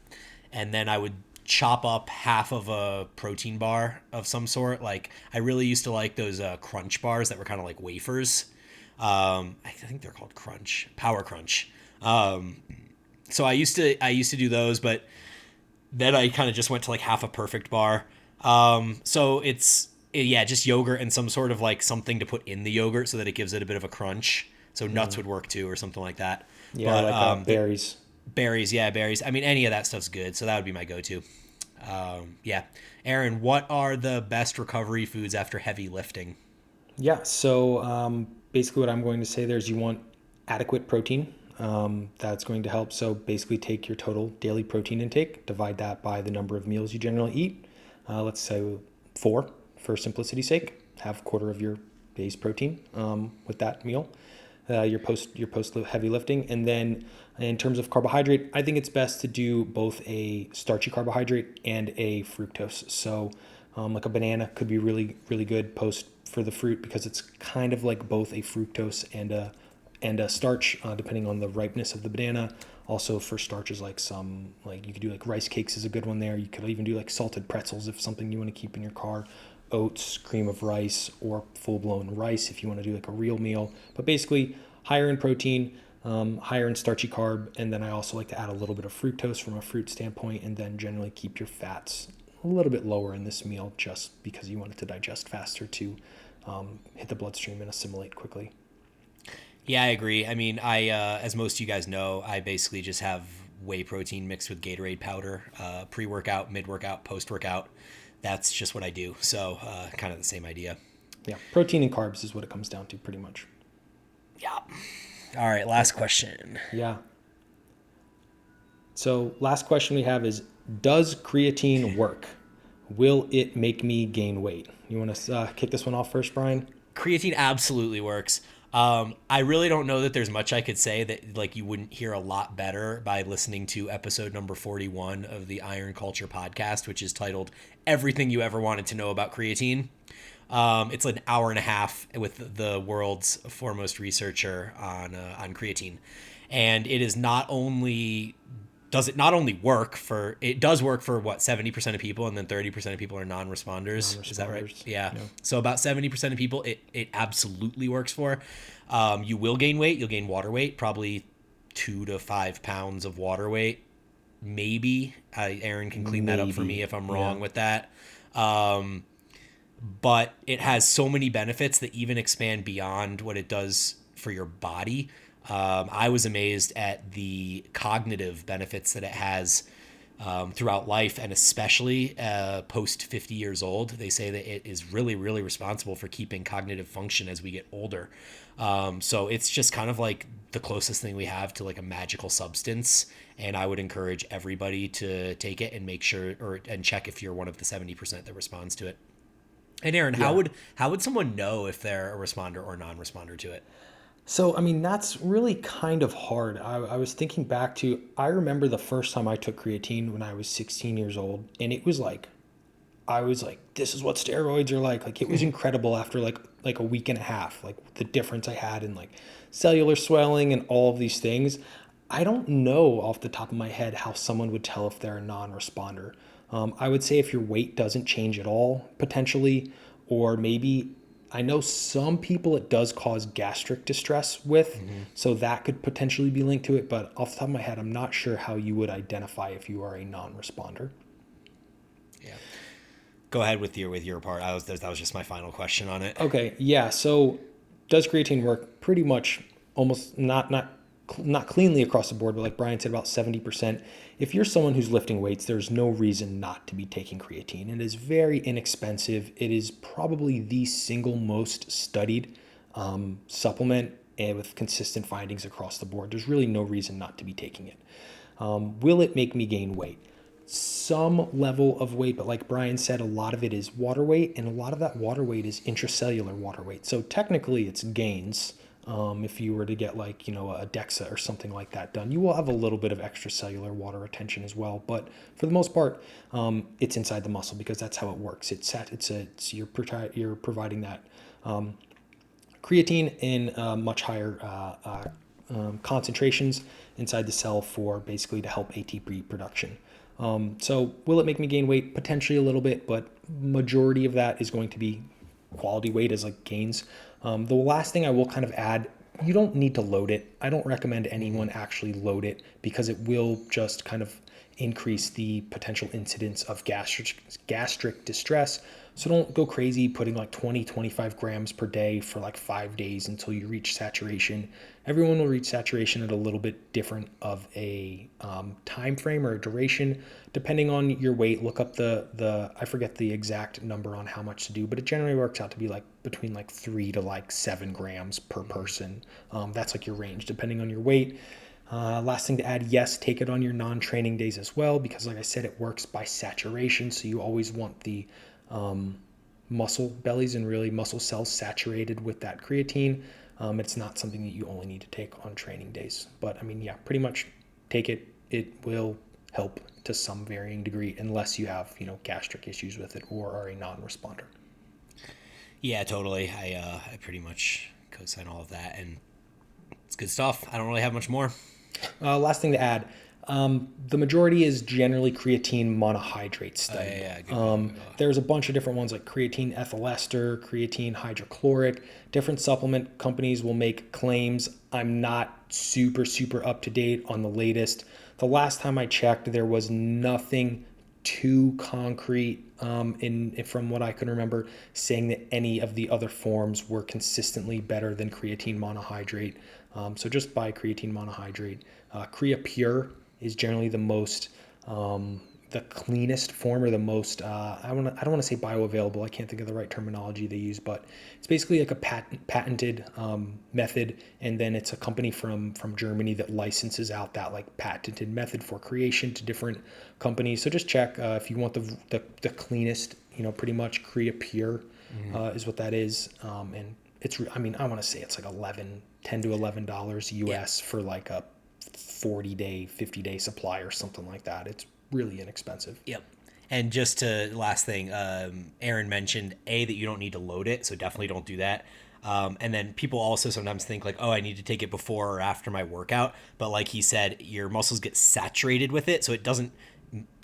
and then I would chop up half of a protein bar of some sort. Like I really used to like those crunch bars that were kind of like wafers. I think they're called Crunch, Power Crunch. So I used to do those, but then I kind of just went to like half a Perfect bar. So yeah, just yogurt and some sort of like something to put in the yogurt so that it gives it a bit of a crunch. So nuts would work too, or something like that. Yeah, But like berries. berries, yeah, berries. I mean, any of that stuff's good. So that would be my go-to. Yeah. Aaron, what are the best recovery foods after heavy lifting? Yeah, so basically what I'm going to say there is you want adequate protein. That's going to help. So basically take your total daily protein intake, divide that by the number of meals you generally eat. Let's say four for simplicity's sake. Have a quarter of your day's protein with that meal. Your post heavy lifting, and then in terms of carbohydrate, I think it's best to do both a starchy carbohydrate and a fructose. So like a banana could be really really good post for the fruit because it's kind of like both a fructose and a starch depending on the ripeness of the banana. Also for starches, like some, like you could do like rice cakes is a good one there. You could even do like salted pretzels if something you want to keep in your car. Oats, cream of rice, or full-blown rice if you want to do like a real meal. But basically higher in protein, higher in starchy carb, and then I also like to add a little bit of fructose from a fruit standpoint, and then generally keep your fats a little bit lower in this meal just because you want it to digest faster to hit the bloodstream and assimilate quickly. Yeah, I agree. I mean, as most of you guys know, I basically just have whey protein mixed with Gatorade powder, pre-workout, mid-workout, post-workout. That's just what I do. So kind of the same idea. Yeah, protein and carbs is what it comes down to pretty much. Yeah. All right, last question. Yeah. So last question we have is, does creatine work? Will it make me gain weight? You want to kick this one off first, Bryan? Creatine absolutely works. I really don't know that there's much I could say that like you wouldn't hear a lot better by listening to episode number 41 of the Iron Culture podcast, which is titled Everything You Ever Wanted to Know About Creatine. It's an hour and a half with the world's foremost researcher on creatine, and it is not only does it not only work for it does work for what 70% of people, and then 30% of people are non-responders. Is that right? Yeah. Yeah. So about 70% of people it absolutely works for. You will gain weight. You'll gain water weight, probably 2 to 5 pounds of water weight, maybe. Aaron can clean that up for me if I'm wrong with that. But it has so many benefits that even expand beyond what it does for your body. I was amazed at the cognitive benefits that it has throughout life, and especially post 50 years old. They say that it is really, really responsible for keeping cognitive function as we get older. So it's just kind of like the closest thing we have to like a magical substance. And I would encourage everybody to take it and make sure and check if you're one of the 70% that responds to it. And Aaron, Yeah. how would someone know if they're a responder or non-responder to it? So, I mean, that's really kind of hard. I was thinking back to, I remember the first time I took creatine when I was 16 years old, and it was like, I was like, this is what steroids are like. Like, it was incredible after like a week and a half, like the difference I had in like cellular swelling and all of these things. I don't know off the top of my head how someone would tell if they're a non-responder. I would say if your weight doesn't change at all, potentially, or maybe I know some people it does cause gastric distress with, so that could potentially be linked to it. But off the top of my head, I'm not sure how you would identify if you are a non-responder. Yeah. Go ahead with your part. That was just my final question on it. Okay, yeah. So does creatine work? Pretty much, almost not cleanly across the board, but like Bryan said, about 70%. If you're someone who's lifting weights, there's no reason not to be taking creatine. It is very inexpensive. It is probably the single most studied supplement, and with consistent findings across the board. There's really no reason not to be taking it. Will it make me gain weight? Some level of weight, but like Bryan said, a lot of it is water weight, and a lot of that water weight is intracellular water weight. So technically it's gains. If you were to get like, a DEXA or something like that done, you will have a little bit of extracellular water retention as well. But for the most part, it's inside the muscle because that's how it works. You're providing that creatine in much higher concentrations inside the cell for basically to help ATP production. So will it make me gain weight? Potentially a little bit, but majority of that is going to be quality weight as like gains. The last thing I will kind of add, you don't need to load it. I don't recommend anyone actually load it because it will just kind of increase the potential incidence of gastric distress. So don't go crazy putting like 20, 25 grams per day for like 5 days until you reach saturation. Everyone will reach saturation at a little bit different of a time frame or a duration, depending on your weight. Look up I forget the exact number on how much to do, but it generally works out to be like between like 3 to like 7 grams per person. That's like your range, depending on your weight. Last thing to add, yes, take it on your non-training days as well, because like I said, it works by saturation. So you always want the muscle bellies and really muscle cells saturated with that creatine. It's not something that you only need to take on training days. But I mean, yeah, pretty much take it. It will help to some varying degree unless you have, gastric issues with it or are a non-responder. Yeah, totally. I pretty much co-sign all of that, and it's good stuff. I don't really have much more. Last thing to add, the majority is generally creatine monohydrate studied. Good. There's a bunch of different ones like creatine ethyl ester, creatine hydrochloric. Different supplement companies will make claims. I'm not super up to date on the latest. The last time I checked, there was nothing too concrete from what I can remember saying that any of the other forms were consistently better than creatine monohydrate. So just buy creatine monohydrate. Crea Pure is generally the most, the cleanest form, or the most, I don't want to say bioavailable. I can't think of the right terminology they use, but it's basically like a patented method. And then it's a company from Germany that licenses out that like patented method for creation to different companies. So just check if you want the cleanest, pretty much Crea Pure is what that is. And it's, I want to say it's like $10 to $11 US for like a 40-day, 50-day supply or something like that. It's really inexpensive. Yep. And just to last thing, Aaron mentioned that you don't need to load it, so definitely don't do that. And then people also sometimes think like, oh, I need to take it before or after my workout. But like he said, your muscles get saturated with it, so it doesn't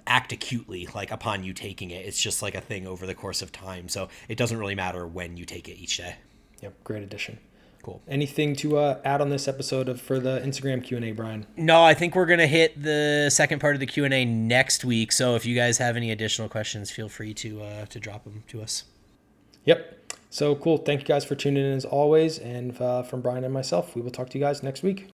act acutely like upon you taking it. It's just like a thing over the course of time. So it doesn't really matter when you take it each day. Yep, great addition. Cool. Anything to add on this episode for the Instagram Q&A, Bryan? No, I think we're going to hit the second part of the Q&A next week. So if you guys have any additional questions, feel free to drop them to us. Yep. So cool. Thank you guys for tuning in as always. And from Bryan and myself, we will talk to you guys next week.